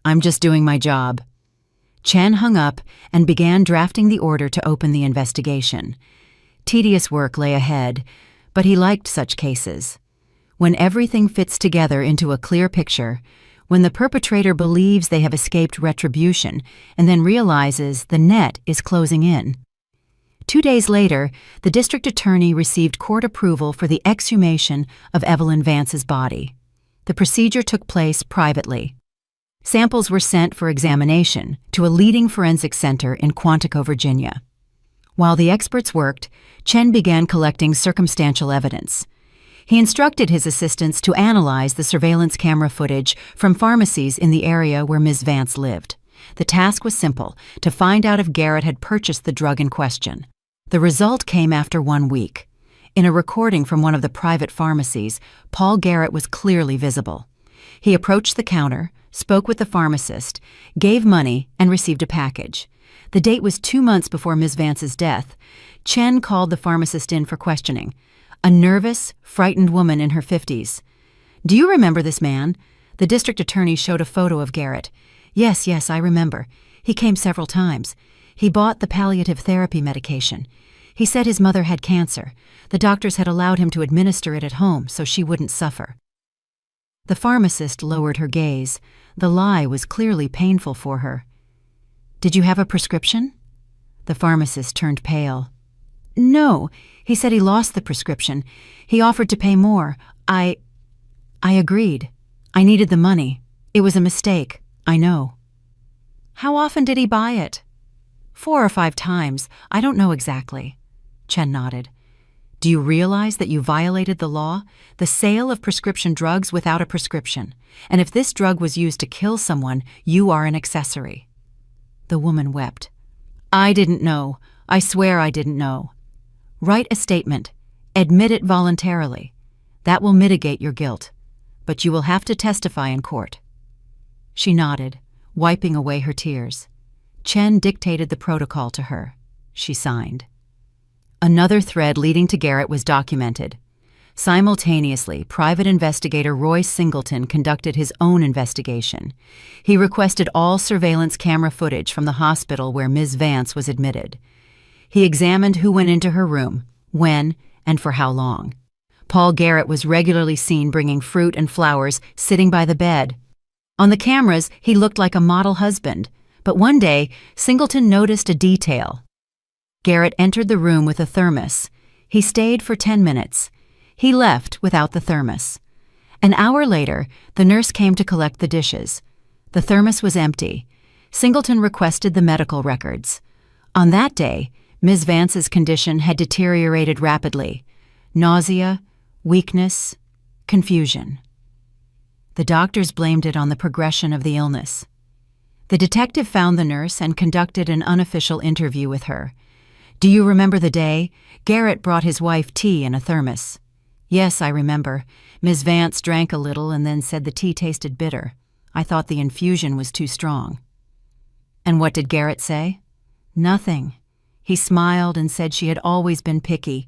I'm just doing my job. Chen hung up and began drafting the order to open the investigation. Tedious work lay ahead, but he liked such cases. When everything fits together into a clear picture, when the perpetrator believes they have escaped retribution and then realizes the net is closing in. 2 days later, the district attorney received court approval for the exhumation of Evelyn Vance's body. The procedure took place privately. Samples were sent for examination to a leading forensic center in Quantico, Virginia. While the experts worked, Chen began collecting circumstantial evidence. He instructed his assistants to analyze the surveillance camera footage from pharmacies in the area where Ms. Vance lived. The task was simple, to find out if Garrett had purchased the drug in question. The result came after 1 week. In a recording from one of the private pharmacies, Paul Garrett was clearly visible. He approached the counter, spoke with the pharmacist, gave money, and received a package. The date was 2 months before Ms. Vance's death. Chen called the pharmacist in for questioning. A nervous, frightened woman in her 50s. Do you remember this man? The district attorney showed a photo of Garrett. Yes, I remember. He came several times. He bought the palliative therapy medication. He said his mother had cancer. The doctors had allowed him to administer it at home so she wouldn't suffer. The pharmacist lowered her gaze. The lie was clearly painful for her. Did you have a prescription? The pharmacist turned pale. No, he said he lost the prescription. He offered to pay more. I agreed. I needed the money. It was a mistake, I know. How often did he buy it? 4 or 5 times. I don't know exactly. Chen nodded. Do you realize that you violated the law? The sale of prescription drugs without a prescription. And if this drug was used to kill someone, you are an accessory. The woman wept. I didn't know. I swear I didn't know. Write a statement. Admit it voluntarily. That will mitigate your guilt. But you will have to testify in court. She nodded, wiping away her tears. Chen dictated the protocol to her. She signed. Another thread leading to Garrett was documented. Simultaneously, private investigator Roy Singleton conducted his own investigation. He requested all surveillance camera footage from the hospital where Ms. Vance was admitted. He examined who went into her room, when, and for how long. Paul Garrett was regularly seen bringing fruit and flowers, sitting by the bed. On the cameras, he looked like a model husband, but one day, Singleton noticed a detail. Garrett entered the room with a thermos. He stayed for 10 minutes. He left without the thermos. An hour later, the nurse came to collect the dishes. The thermos was empty. Singleton requested the medical records. On that day, Ms. Vance's condition had deteriorated rapidly. Nausea, weakness, confusion. The doctors blamed it on the progression of the illness. The detective found the nurse and conducted an unofficial interview with her. Do you remember the day? Garrett brought his wife tea in a thermos. Yes, I remember. Ms. Vance drank a little and then said the tea tasted bitter. I thought the infusion was too strong. And what did Garrett say? Nothing. He smiled and said she had always been picky.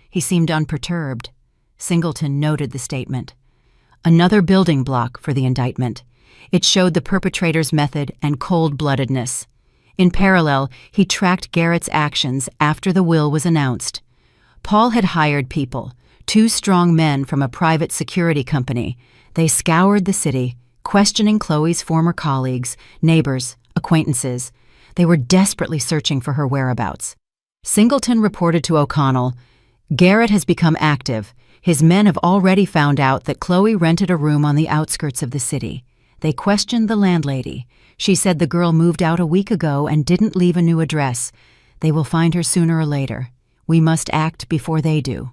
He seemed unperturbed. Singleton noted the statement. Another building block for the indictment. It showed the perpetrator's method and cold-bloodedness. In parallel, he tracked Garrett's actions after the will was announced. Paul had hired people, 2 strong men from a private security company. They scoured the city, questioning Chloe's former colleagues, neighbors, acquaintances. They were desperately searching for her whereabouts. Singleton reported to O'Connell, Garrett has become active. His men have already found out that Chloe rented a room on the outskirts of the city. They questioned the landlady. She said the girl moved out a week ago and didn't leave a new address. They will find her sooner or later. We must act before they do.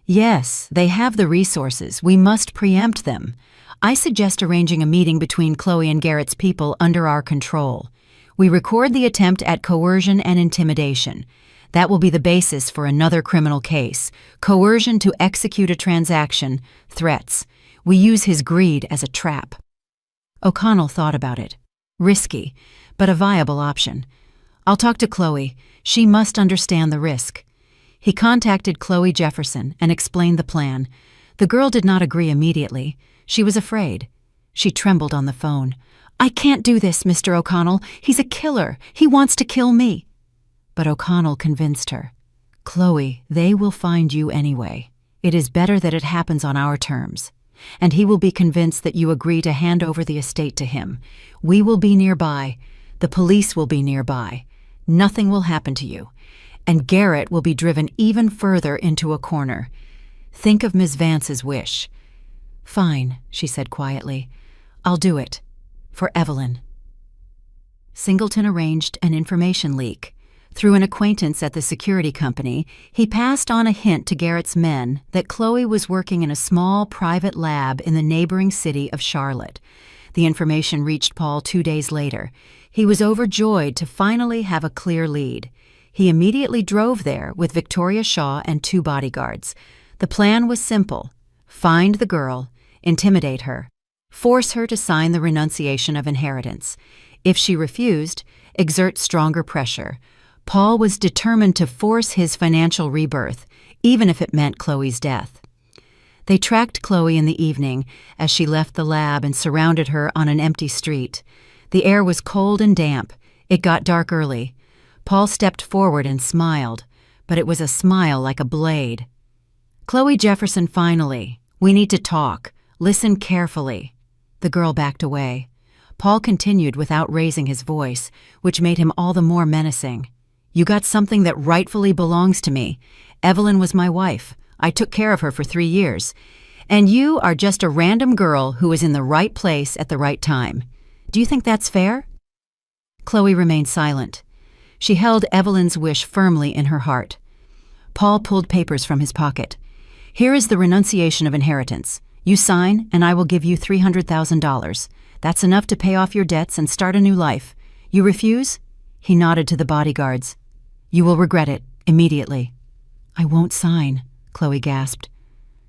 Yes, they have the resources. We must preempt them. I suggest arranging a meeting between Chloe and Garrett's people under our control. We record the attempt at coercion and intimidation. That will be the basis for another criminal case. Coercion to execute a transaction, threats. We use his greed as a trap. O'Connell thought about it. Risky, but a viable option. I'll talk to Chloe. She must understand the risk. He contacted Chloe Jefferson and explained the plan. The girl did not agree immediately. She was afraid. She trembled on the phone. I can't do this, Mr. O'Connell. He's a killer. He wants to kill me. But O'Connell convinced her. Chloe, they will find you anyway. It is better that it happens on our terms. And he will be convinced that you agree to hand over the estate to him. We will be nearby. The police will be nearby. Nothing will happen to you. And Garrett will be driven even further into a corner. Think of Miss Vance's wish. Fine, she said quietly. I'll do it. For Evelyn. Singleton arranged an information leak. Through an acquaintance at the security company, he passed on a hint to Garrett's men that Chloe was working in a small private lab in the neighboring city of Charlotte. The information reached Paul 2 days later. He was overjoyed to finally have a clear lead. He immediately drove there with Victoria Shaw and 2 bodyguards. The plan was simple. Find the girl, intimidate her, force her to sign the renunciation of inheritance. If she refused, exert stronger pressure. Paul was determined to force his financial rebirth, even if it meant Chloe's death. They tracked Chloe in the evening as she left the lab and surrounded her on an empty street. The air was cold and damp. It got dark early. Paul stepped forward and smiled, but it was a smile like a blade. Chloe Jefferson, finally. We need to talk. Listen carefully. The girl backed away. Paul continued without raising his voice, which made him all the more menacing. You got something that rightfully belongs to me. Evelyn was my wife. I took care of her for 3 years. And you are just a random girl who was in the right place at the right time. Do you think that's fair? Chloe remained silent. She held Evelyn's wish firmly in her heart. Paul pulled papers from his pocket. Here is the renunciation of inheritance. You sign, and I will give you $300,000. That's enough to pay off your debts and start a new life. You refuse? He nodded to the bodyguards. You will regret it, immediately. I won't sign, Chloe gasped.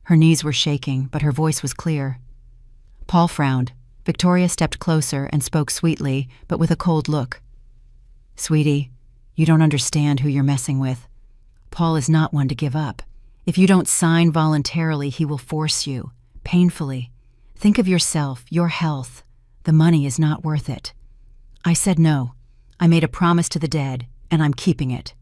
Her knees were shaking, but her voice was clear. Paul frowned. Victoria stepped closer and spoke sweetly, but with a cold look. Sweetie, you don't understand who you're messing with. Paul is not one to give up. If you don't sign voluntarily, he will force you, painfully. Think of yourself, your health. The money is not worth it. I said no. I made a promise to the dead, and I'm keeping it.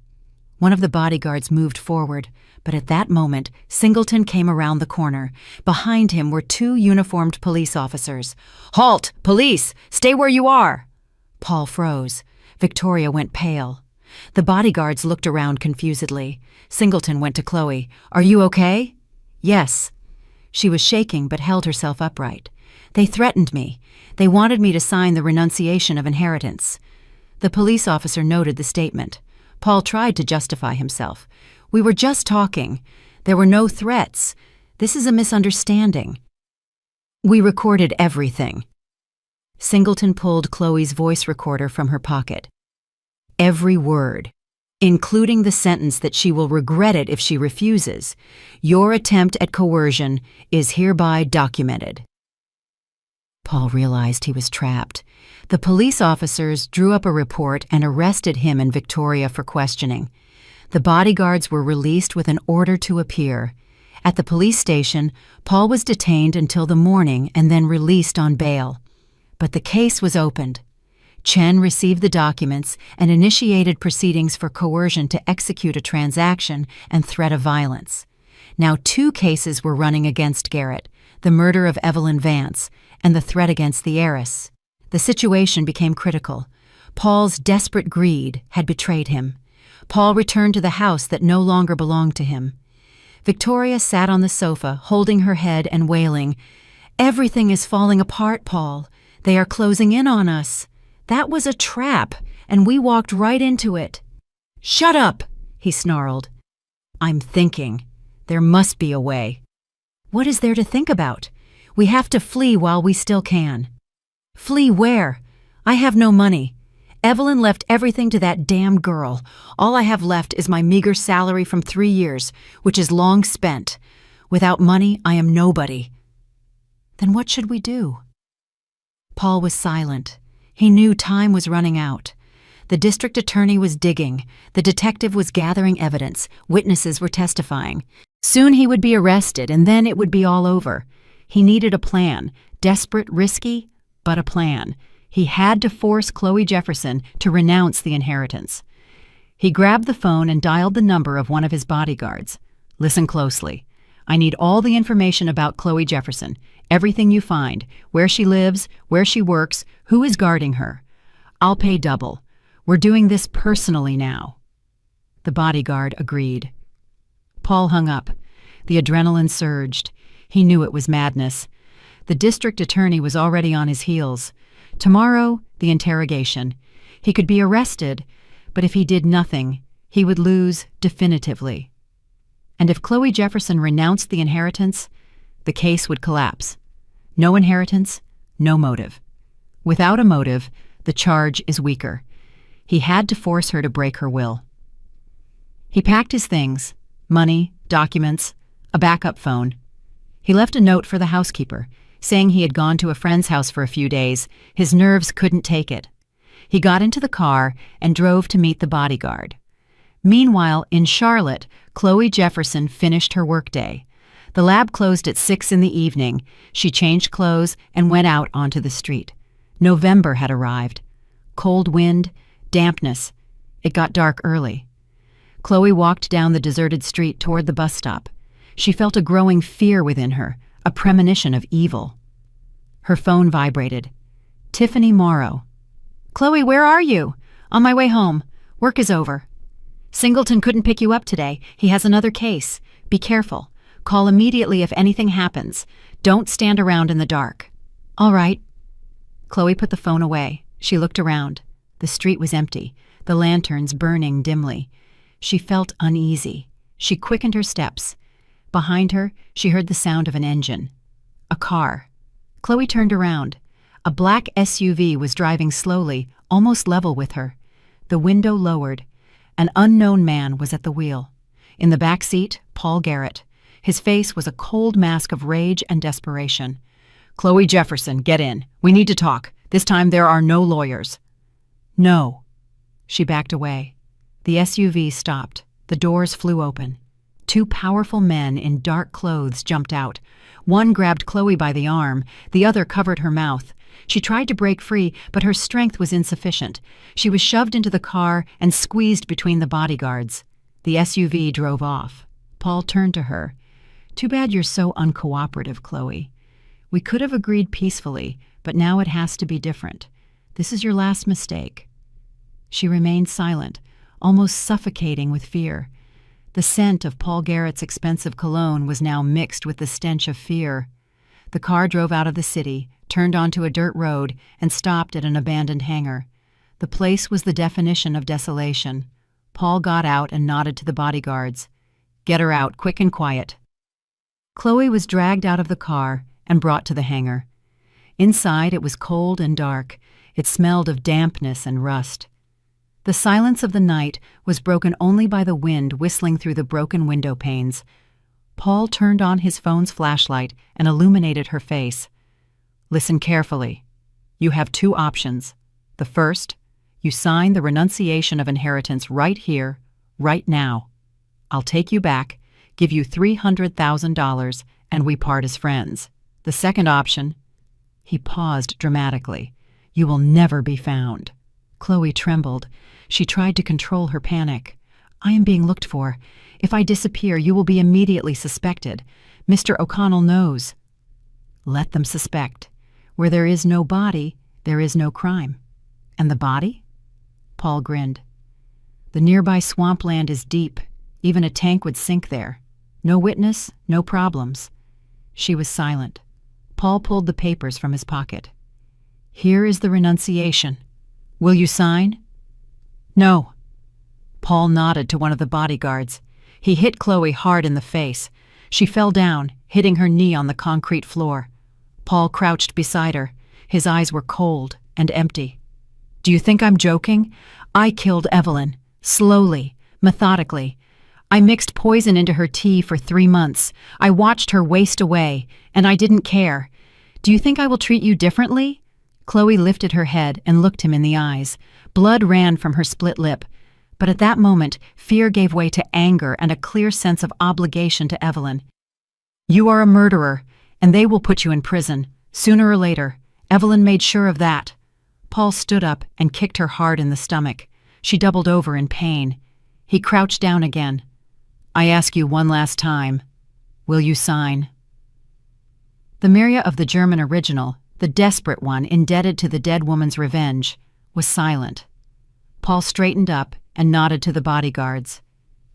One of the bodyguards moved forward, but at that moment, Singleton came around the corner. Behind him were 2 uniformed police officers. Halt! Police! Stay where you are! Paul froze. Victoria went pale. The bodyguards looked around confusedly. Singleton went to Chloe. Are you okay? Yes. She was shaking but held herself upright. They threatened me. They wanted me to sign the renunciation of inheritance. The police officer noted the statement. Paul tried to justify himself. We were just talking. There were no threats. This is a misunderstanding. We recorded everything. Singleton pulled Chloe's voice recorder from her pocket. Every word, including the sentence that she will regret it if she refuses. Your attempt at coercion is hereby documented. Paul realized he was trapped. The police officers drew up a report and arrested him and Victoria for questioning. The bodyguards were released with an order to appear. At the police station, Paul was detained until the morning and then released on bail. But the case was opened. Chen received the documents and initiated proceedings for coercion to execute a transaction and threat of violence. Now 2 cases were running against Garrett, the murder of Evelyn Vance and the threat against the heiress. The situation became critical. Paul's desperate greed had betrayed him. Paul returned to the house that no longer belonged to him. Victoria sat on the sofa, holding her head and wailing, Everything is falling apart, Paul. They are closing in on us. That was a trap, and we walked right into it. "Shut up!" he snarled. "I'm thinking. There must be a way." "What is there to think about? We have to flee while we still can." "Flee where? I have no money. Evelyn left everything to that damn girl. All I have left is my meager salary from 3 years, which is long spent. Without money, I am nobody." "Then what should we do?" Paul was silent. He knew time was running out. The district attorney was digging. The detective was gathering evidence. Witnesses were testifying. Soon he would be arrested, and then it would be all over. He needed a plan. Desperate, risky, but a plan. He had to force Chloe Jefferson to renounce the inheritance. He grabbed the phone and dialed the number of one of his bodyguards. "Listen closely. I need all the information about Chloe Jefferson. Everything you find. Where she lives, where she works, who is guarding her. I'll pay double. We're doing this personally now." The bodyguard agreed. Paul hung up. The adrenaline surged. He knew it was madness. The district attorney was already on his heels. Tomorrow, the interrogation. He could be arrested, but if he did nothing, he would lose definitively. And if Chloe Jefferson renounced the inheritance, the case would collapse. No inheritance, no motive. Without a motive, the charge is weaker. He had to force her to break her will. He packed his things, money, documents, a backup phone. He left a note for the housekeeper, saying he had gone to a friend's house for a few days. His nerves couldn't take it. He got into the car and drove to meet the bodyguard. Meanwhile, in Charlotte, Chloe Jefferson finished her workday. The lab closed at 6 in the evening. She changed clothes and went out onto the street. November had arrived. Cold wind, dampness. It got dark early. Chloe walked down the deserted street toward the bus stop. She felt a growing fear within her, a premonition of evil. Her phone vibrated. Tiffany Morrow. "Chloe, where are you?" "On my way home. Work is over." "Singleton couldn't pick you up today. He has another case. Be careful. Call immediately if anything happens. Don't stand around in the dark." "All right." Chloe put the phone away. She looked around. The street was empty, the lanterns burning dimly. She felt uneasy. She quickened her steps. Behind her, she heard the sound of an engine. A car. Chloe turned around. A black SUV was driving slowly, almost level with her. The window lowered. An unknown man was at the wheel. In the back seat, Paul Garrett. His face was a cold mask of rage and desperation. "Chloe Jefferson, get in. We need to talk. This time there are no lawyers." "No." She backed away. The SUV stopped. The doors flew open. 2 powerful men in dark clothes jumped out. One grabbed Chloe by the arm. The other covered her mouth. She tried to break free, but her strength was insufficient. She was shoved into the car and squeezed between the bodyguards. The SUV drove off. Paul turned to her. "Too bad you're so uncooperative, Chloe. We could have agreed peacefully, but now it has to be different. This is your last mistake." She remained silent, almost suffocating with fear. The scent of Paul Garrett's expensive cologne was now mixed with the stench of fear. The car drove out of the city, turned onto a dirt road, and stopped at an abandoned hangar. The place was the definition of desolation. Paul got out and nodded to the bodyguards. "Get her out, quick and quiet." Chloe was dragged out of the car and brought to the hangar. Inside it was cold and dark. It smelled of dampness and rust. The silence of the night was broken only by the wind whistling through the broken window panes. Paul turned on his phone's flashlight and illuminated her face. "Listen carefully. You have 2 options. The first, you sign the renunciation of inheritance right here, right now. I'll take you back, give you $300,000, and we part as friends. The second option..." He paused dramatically. "You will never be found." Chloe trembled. She tried to control her panic. "I am being looked for. If I disappear, you will be immediately suspected. Mr. O'Connell knows." "Let them suspect. Where there is no body, there is no crime." "And the body?" Paul grinned. "The nearby swampland is deep. Even a tank would sink there. No witness, no problems." She was silent. Paul pulled the papers from his pocket. "Here is the renunciation. Will you sign?" "No." Paul nodded to one of the bodyguards. He hit Chloe hard in the face. She fell down, hitting her knee on the concrete floor. Paul crouched beside her. His eyes were cold and empty. "Do you think I'm joking? I killed Evelyn. Slowly, methodically. I mixed poison into her tea for 3 months. I watched her waste away, and I didn't care. Do you think I will treat you differently?" Chloe lifted her head and looked him in the eyes. Blood ran from her split lip. But at that moment, fear gave way to anger and a clear sense of obligation to Evelyn. "You are a murderer, and they will put you in prison, sooner or later. Evelyn made sure of that." Paul stood up and kicked her hard in the stomach. She doubled over in pain. He crouched down again. "I ask you one last time. Will you sign?" The Mirya of the German original, the desperate one indebted to the dead woman's revenge, was silent. Paul straightened up and nodded to the bodyguards.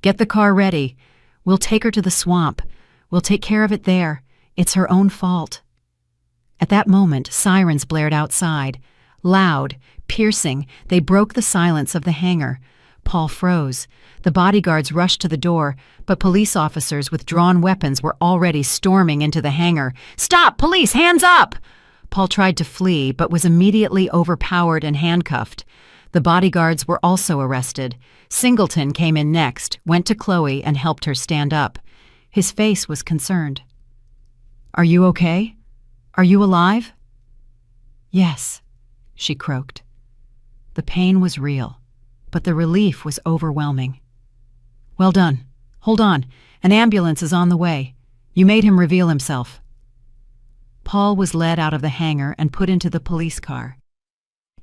"Get the car ready. We'll take her to the swamp. We'll take care of it there. It's her own fault." At that moment, sirens blared outside. Loud, piercing, they broke the silence of the hangar. Paul froze. The bodyguards rushed to the door, but police officers with drawn weapons were already storming into the hangar. "Stop! Police! Hands up!" Paul tried to flee, but was immediately overpowered and handcuffed. The bodyguards were also arrested. Singleton came in next, went to Chloe, and helped her stand up. His face was concerned. "Are you okay? Are you alive?" "Yes," she croaked. The pain was real, but the relief was overwhelming. "Well done. Hold on. An ambulance is on the way. You made him reveal himself." Paul was led out of the hangar and put into the police car.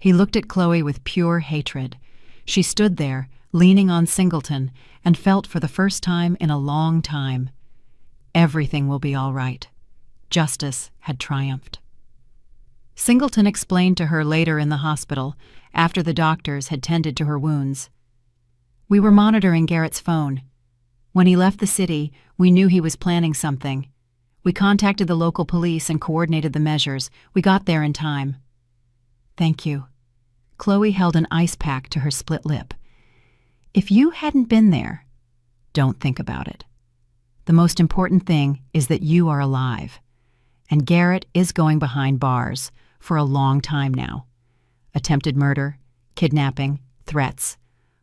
He looked at Chloe with pure hatred. She stood there, leaning on Singleton, and felt for the first time in a long time. Everything will be all right. Justice had triumphed. Singleton explained to her later in the hospital, after the doctors had tended to her wounds. "We were monitoring Garrett's phone. When he left the city, we knew he was planning something. We contacted the local police and coordinated the measures. We got there in time." "Thank you." Chloe held an ice pack to her split lip. "If you hadn't been there, don't think about it. The most important thing is that you are alive. And Garrett is going behind bars for a long time now. Attempted murder, kidnapping, threats,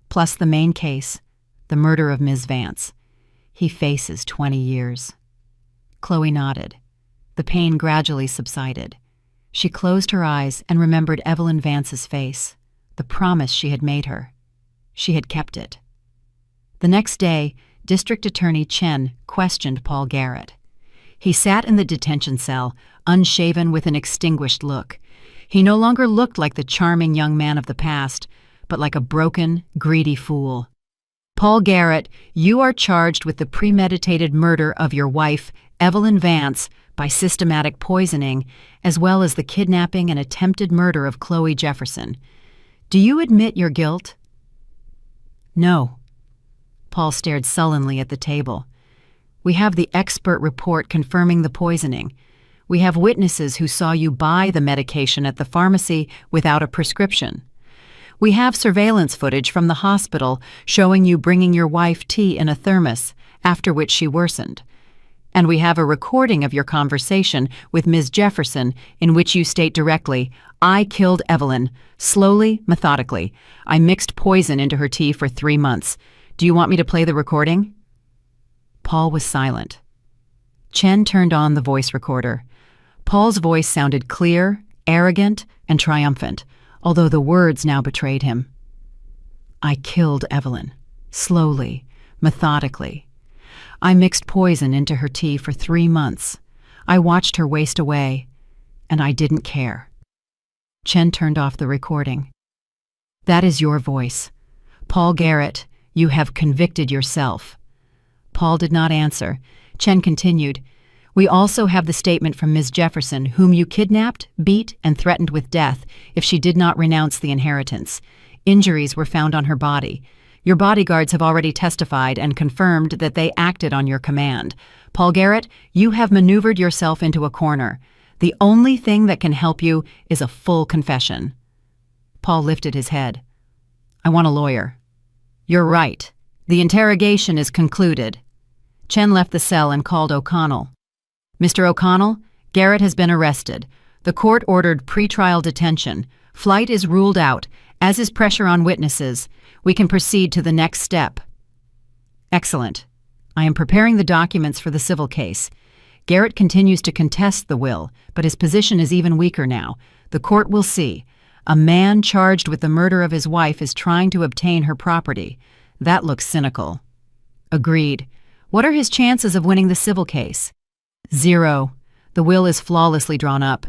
plus the main case, the murder of Ms. Vance. He faces 20 years. Chloe nodded. The pain gradually subsided. She closed her eyes and remembered Evelyn Vance's face, the promise she had made her. She had kept it. The next day, District Attorney Chen questioned Paul Garrett. He sat in the detention cell, unshaven with an extinguished look. He no longer looked like the charming young man of the past, but like a broken, greedy fool. "Paul Garrett, you are charged with the premeditated murder of your wife, Evelyn Vance, by systematic poisoning, as well as the kidnapping and attempted murder of Chloe Jefferson. Do you admit your guilt?" "No." Paul stared sullenly at the table. "We have the expert report confirming the poisoning. We have witnesses who saw you buy the medication at the pharmacy without a prescription. We have surveillance footage from the hospital showing you bringing your wife tea in a thermos, after which she worsened. And we have a recording of your conversation with Ms. Jefferson in which you state directly, 'I killed Evelyn, slowly, methodically. I mixed poison into her tea for 3 months. Do you want me to play the recording?'" Paul was silent. Chen turned on the voice recorder. Paul's voice sounded clear, arrogant, and triumphant, although the words now betrayed him. "I killed Evelyn, slowly, methodically. I mixed poison into her tea for 3 months. I watched her waste away, and I didn't care." Chen turned off the recording. "That is your voice. Paul Garrett, you have convicted yourself." Paul did not answer. Chen continued, "We also have the statement from Ms. Jefferson, whom you kidnapped, beat, and threatened with death if she did not renounce the inheritance. Injuries were found on her body. Your bodyguards have already testified and confirmed that they acted on your command. Paul Garrett, you have maneuvered yourself into a corner. The only thing that can help you is a full confession." Paul lifted his head. "I want a lawyer." You're right. The interrogation is concluded. Chen left the cell and called O'Connell. Mr. O'Connell, Garrett has been arrested. The court ordered pretrial detention. Flight is ruled out, as is pressure on witnesses. We can proceed to the next step. Excellent. I am preparing the documents for the civil case. Garrett continues to contest the will, but his position is even weaker now. The court will see. A man charged with the murder of his wife is trying to obtain her property. That looks cynical. Agreed. What are his chances of winning the civil case? 0. The will is flawlessly drawn up.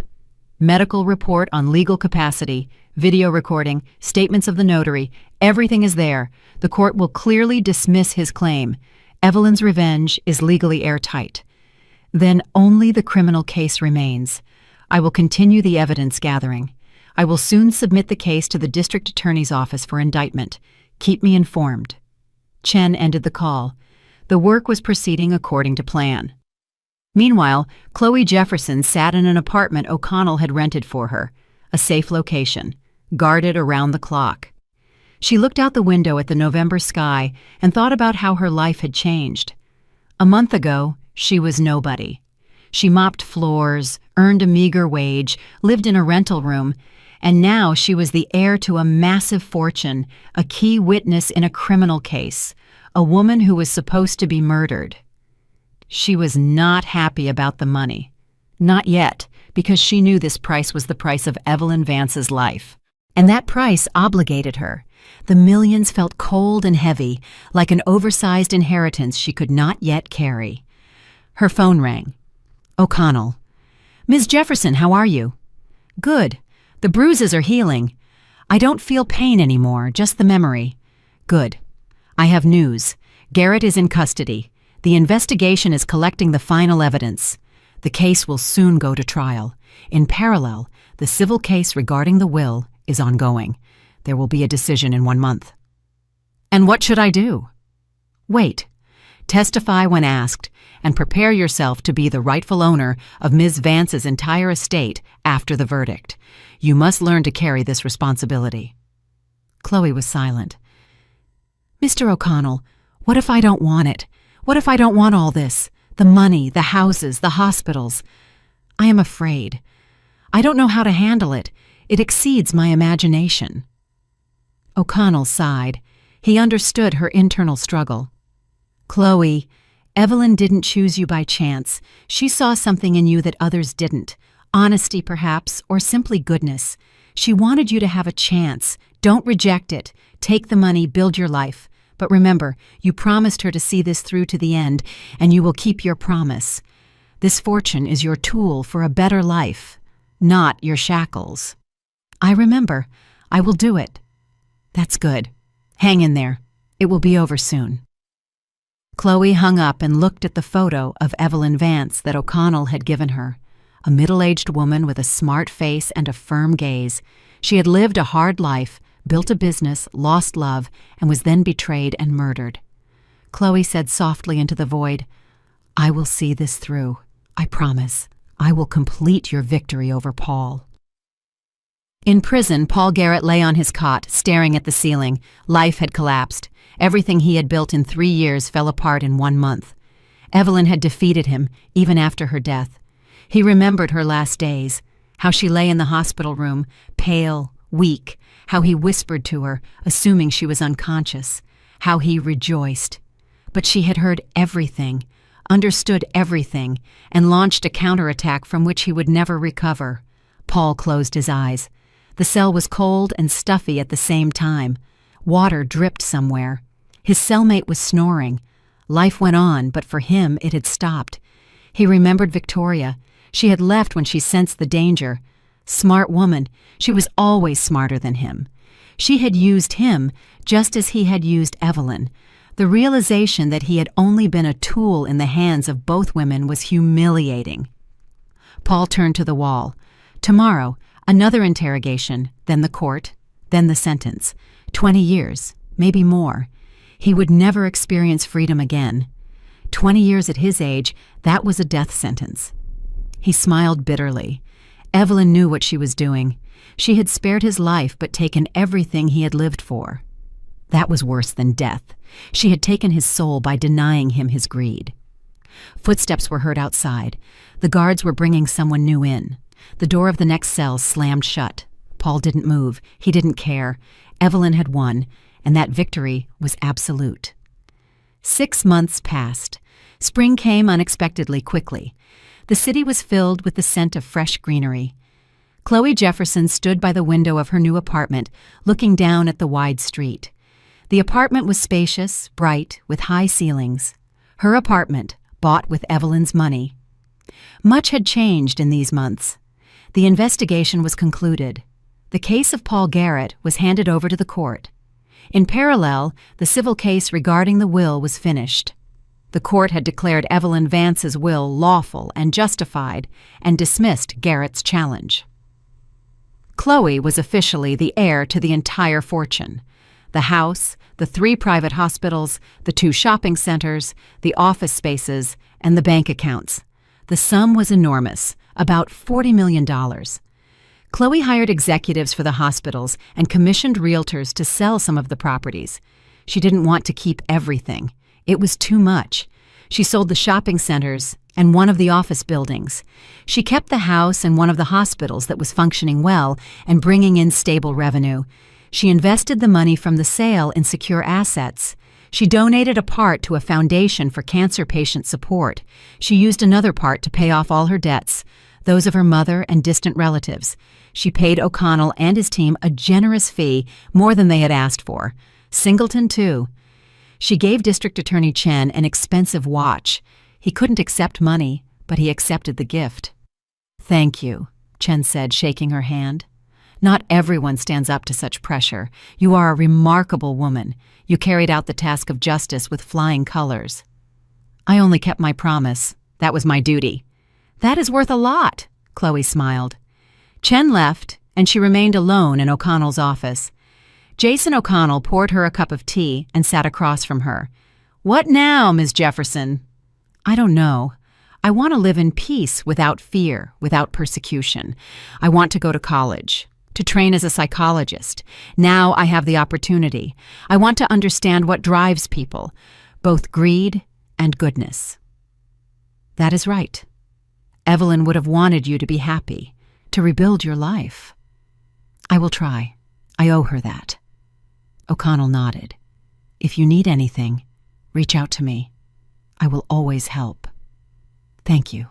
Medical report on legal capacity, video recording, statements of the notary, everything is there. The court will clearly dismiss his claim. Evelyn's revenge is legally airtight. Then only the criminal case remains. I will continue the evidence gathering. I will soon submit the case to the district attorney's office for indictment. Keep me informed. Chen ended the call. The work was proceeding according to plan. Meanwhile, Chloe Jefferson sat in an apartment O'Connell had rented for her, a safe location, guarded around the clock. She looked out the window at the November sky and thought about how her life had changed. A month ago, she was nobody. She mopped floors, earned a meager wage, lived in a rental room, and now she was the heir to a massive fortune, a key witness in a criminal case, a woman who was supposed to be murdered. She was not happy about the money. Not yet, because she knew this price was the price of Evelyn Vance's life. And that price obligated her. The millions felt cold and heavy, like an oversized inheritance she could not yet carry. Her phone rang. O'Connell. Ms. Jefferson, how are you? Good. The bruises are healing. I don't feel pain anymore, just the memory. Good. I have news. Garrett is in custody. The investigation is collecting the final evidence. The case will soon go to trial. In parallel, the civil case regarding the will is ongoing. There will be a decision in 1 month. And what should I do? Wait. Testify when asked, and prepare yourself to be the rightful owner of Ms. Vance's entire estate after the verdict. You must learn to carry this responsibility. Chloe was silent. Mr. O'Connell, what if I don't want it? What if I don't want all this? The money, the houses, the hospitals. I am afraid. I don't know how to handle it. It exceeds my imagination. O'Connell sighed. He understood her internal struggle. Chloe, Evelyn didn't choose you by chance. She saw something in you that others didn't. Honesty, perhaps, or simply goodness. She wanted you to have a chance. Don't reject it. Take the money, build your life. But remember, you promised her to see this through to the end, and you will keep your promise. This fortune is your tool for a better life, not your shackles. I remember. I will do it. That's good. Hang in there. It will be over soon. Chloe hung up and looked at the photo of Evelyn Vance that O'Connell had given her. A middle-aged woman with a smart face and a firm gaze. She had lived a hard life, built a business, lost love, and was then betrayed and murdered. Chloe said softly into the void, I will see this through. I promise. I will complete your victory over Paul. In prison, Paul Garrett lay on his cot, staring at the ceiling. Life had collapsed. Everything he had built in 3 years fell apart in 1 month. Evelyn had defeated him, even after her death. He remembered her last days, how she lay in the hospital room, pale, weak, how he whispered to her, assuming she was unconscious, how he rejoiced. But she had heard everything, understood everything, and launched a counterattack from which he would never recover. Paul closed his eyes. The cell was cold and stuffy at the same time. Water dripped somewhere. His cellmate was snoring. Life went on, but for him it had stopped. He remembered Victoria. She had left when she sensed the danger. Smart woman, she was always smarter than him. She had used him just as he had used Evelyn. The realization that he had only been a tool in the hands of both women was humiliating. Paul turned to the wall. Tomorrow, another interrogation, then the court, then the sentence. 20 years, maybe more. He would never experience freedom again. 20 years at his age, that was a death sentence. He smiled bitterly. Evelyn knew what she was doing. She had spared his life but taken everything he had lived for. That was worse than death. She had taken his soul by denying him his greed. Footsteps were heard outside. The guards were bringing someone new in. The door of the next cell slammed shut. Paul didn't move. He didn't care. Evelyn had won, and that victory was absolute. 6 months passed. Spring came unexpectedly quickly. The city was filled with the scent of fresh greenery. Chloe Jefferson stood by the window of her new apartment, looking down at the wide street. The apartment was spacious, bright, with high ceilings. Her apartment, bought with Evelyn's money. Much had changed in these months. The investigation was concluded. The case of Paul Garrett was handed over to the court. In parallel, the civil case regarding the will was finished. The court had declared Evelyn Vance's will lawful and justified and dismissed Garrett's challenge. Chloe was officially the heir to the entire fortune. The house, the 3 private hospitals, the 2 shopping centers, the office spaces, and the bank accounts. The sum was enormous, about $40 million. Chloe hired executives for the hospitals and commissioned realtors to sell some of the properties. She didn't want to keep everything. It was too much. She sold the shopping centers and one of the office buildings. She kept the house and one of the hospitals that was functioning well and bringing in stable revenue. She invested the money from the sale in secure assets. She donated a part to a foundation for cancer patient support. She used another part to pay off all her debts, those of her mother and distant relatives. She paid O'Connell and his team a generous fee, more than they had asked for. Singleton, too. She gave District Attorney Chen an expensive watch. He couldn't accept money, but he accepted the gift. "Thank you," Chen said, shaking her hand. "Not everyone stands up to such pressure. You are a remarkable woman. You carried out the task of justice with flying colors." "I only kept my promise. That was my duty." "That is worth a lot," Chloe smiled. Chen left, and she remained alone in O'Connell's office. Jason O'Connell poured her a cup of tea and sat across from her. "What now, Ms. Jefferson?" "I don't know. I want to live in peace without fear, without persecution. I want to go to college, to train as a psychologist. Now I have the opportunity. I want to understand what drives people, both greed and goodness." "That is right. Evelyn would have wanted you to be happy, to rebuild your life." "I will try. I owe her that." O'Connell nodded. "If you need anything, reach out to me. I will always help." "Thank you."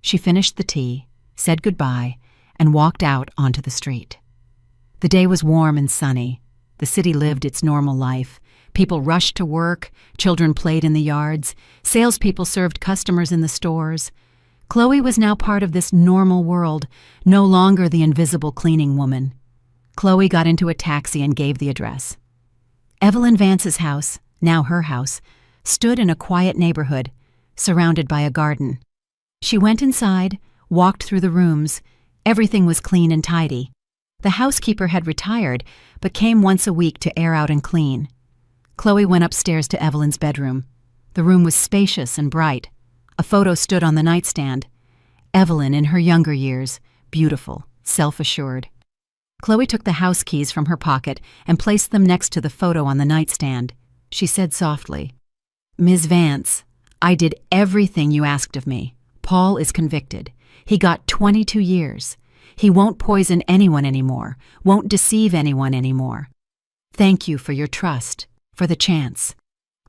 She finished the tea, said goodbye, and walked out onto the street. The day was warm and sunny. The city lived its normal life. People rushed to work, children played in the yards, salespeople served customers in the stores. Chloe was now part of this normal world, no longer the invisible cleaning woman. Chloe got into a taxi and gave the address. Evelyn Vance's house, now her house, stood in a quiet neighborhood, surrounded by a garden. She went inside, walked through the rooms. Everything was clean and tidy. The housekeeper had retired, but came once a week to air out and clean. Chloe went upstairs to Evelyn's bedroom. The room was spacious and bright. A photo stood on the nightstand. Evelyn in her younger years, beautiful, self-assured. Chloe took the house keys from her pocket and placed them next to the photo on the nightstand. She said softly, "Ms. Vance, I did everything you asked of me. Paul is convicted. He got 22 years. He won't poison anyone anymore, won't deceive anyone anymore. Thank you for your trust, for the chance.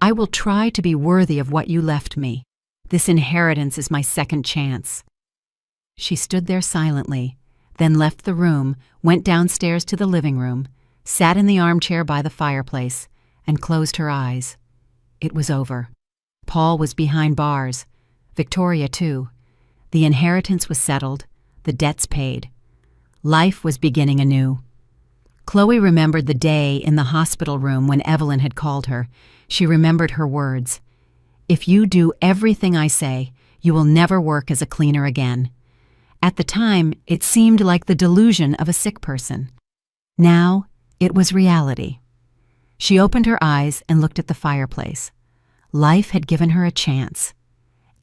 I will try to be worthy of what you left me. This inheritance is my second chance." She stood there silently, then left the room, went downstairs to the living room, sat in the armchair by the fireplace, and closed her eyes. It was over. Paul was behind bars. Victoria, too. The inheritance was settled, the debts paid. Life was beginning anew. Chloe remembered the day in the hospital room when Evelyn had called her. She remembered her words. "If you do everything I say, you will never work as a cleaner again." At the time, it seemed like the delusion of a sick person. Now, it was reality. She opened her eyes and looked at the fireplace. Life had given her a chance.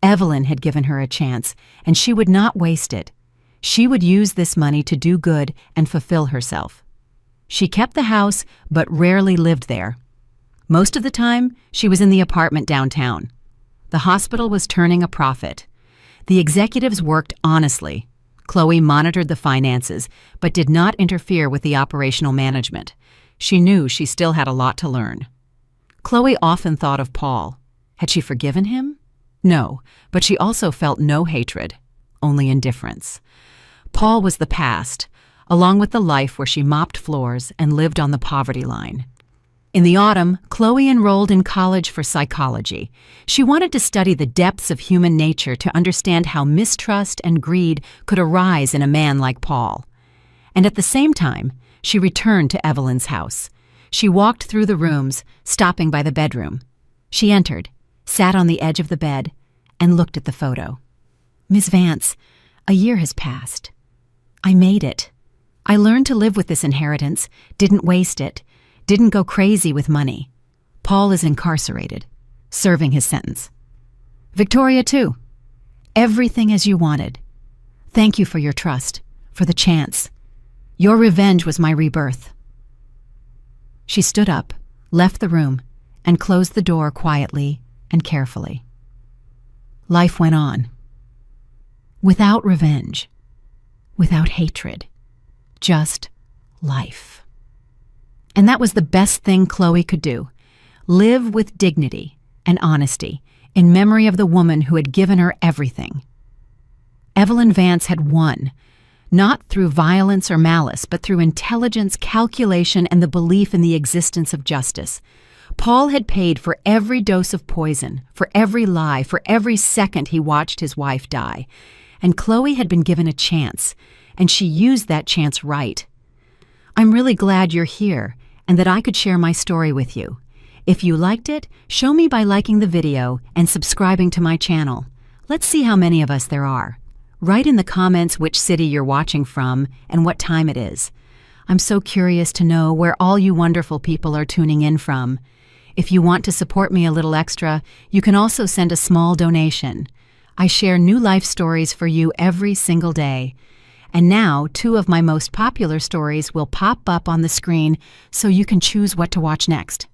Evelyn had given her a chance, and she would not waste it. She would use this money to do good and fulfill herself. She kept the house, but rarely lived there. Most of the time, she was in the apartment downtown. The hospital was turning a profit. The executives worked honestly. Chloe monitored the finances, but did not interfere with the operational management. She knew she still had a lot to learn. Chloe often thought of Paul. Had she forgiven him? No, but she also felt no hatred, only indifference. Paul was the past, along with the life where she mopped floors and lived on the poverty line. In the autumn, Chloe enrolled in college for psychology. She wanted to study the depths of human nature to understand how mistrust and greed could arise in a man like Paul. And at the same time, she returned to Evelyn's house. She walked through the rooms, stopping by the bedroom. She entered, sat on the edge of the bed, and looked at the photo. "Miss Vance, a year has passed. I made it. I learned to live with this inheritance, didn't waste it, didn't go crazy with money. Paul is incarcerated, serving his sentence. Victoria, too. Everything as you wanted. Thank you for your trust, for the chance. Your revenge was my rebirth." She stood up, left the room, and closed the door quietly and carefully. Life went on. Without revenge, without hatred, just life. And that was the best thing Chloe could do. Live with dignity and honesty in memory of the woman who had given her everything. Evelyn Vance had won, not through violence or malice, but through intelligence, calculation, and the belief in the existence of justice. Paul had paid for every dose of poison, for every lie, for every second he watched his wife die. And Chloe had been given a chance, and she used that chance right. I'm really glad you're here and that I could share my story with you. If you liked it, show me by liking the video and subscribing to my channel. Let's see how many of us there are. Write in the comments which city you're watching from and what time it is. I'm so curious to know where all you wonderful people are tuning in from. If you want to support me a little extra, you can also send a small donation. I share new life stories for you every single day. And now, 2 of my most popular stories will pop up on the screen so you can choose what to watch next.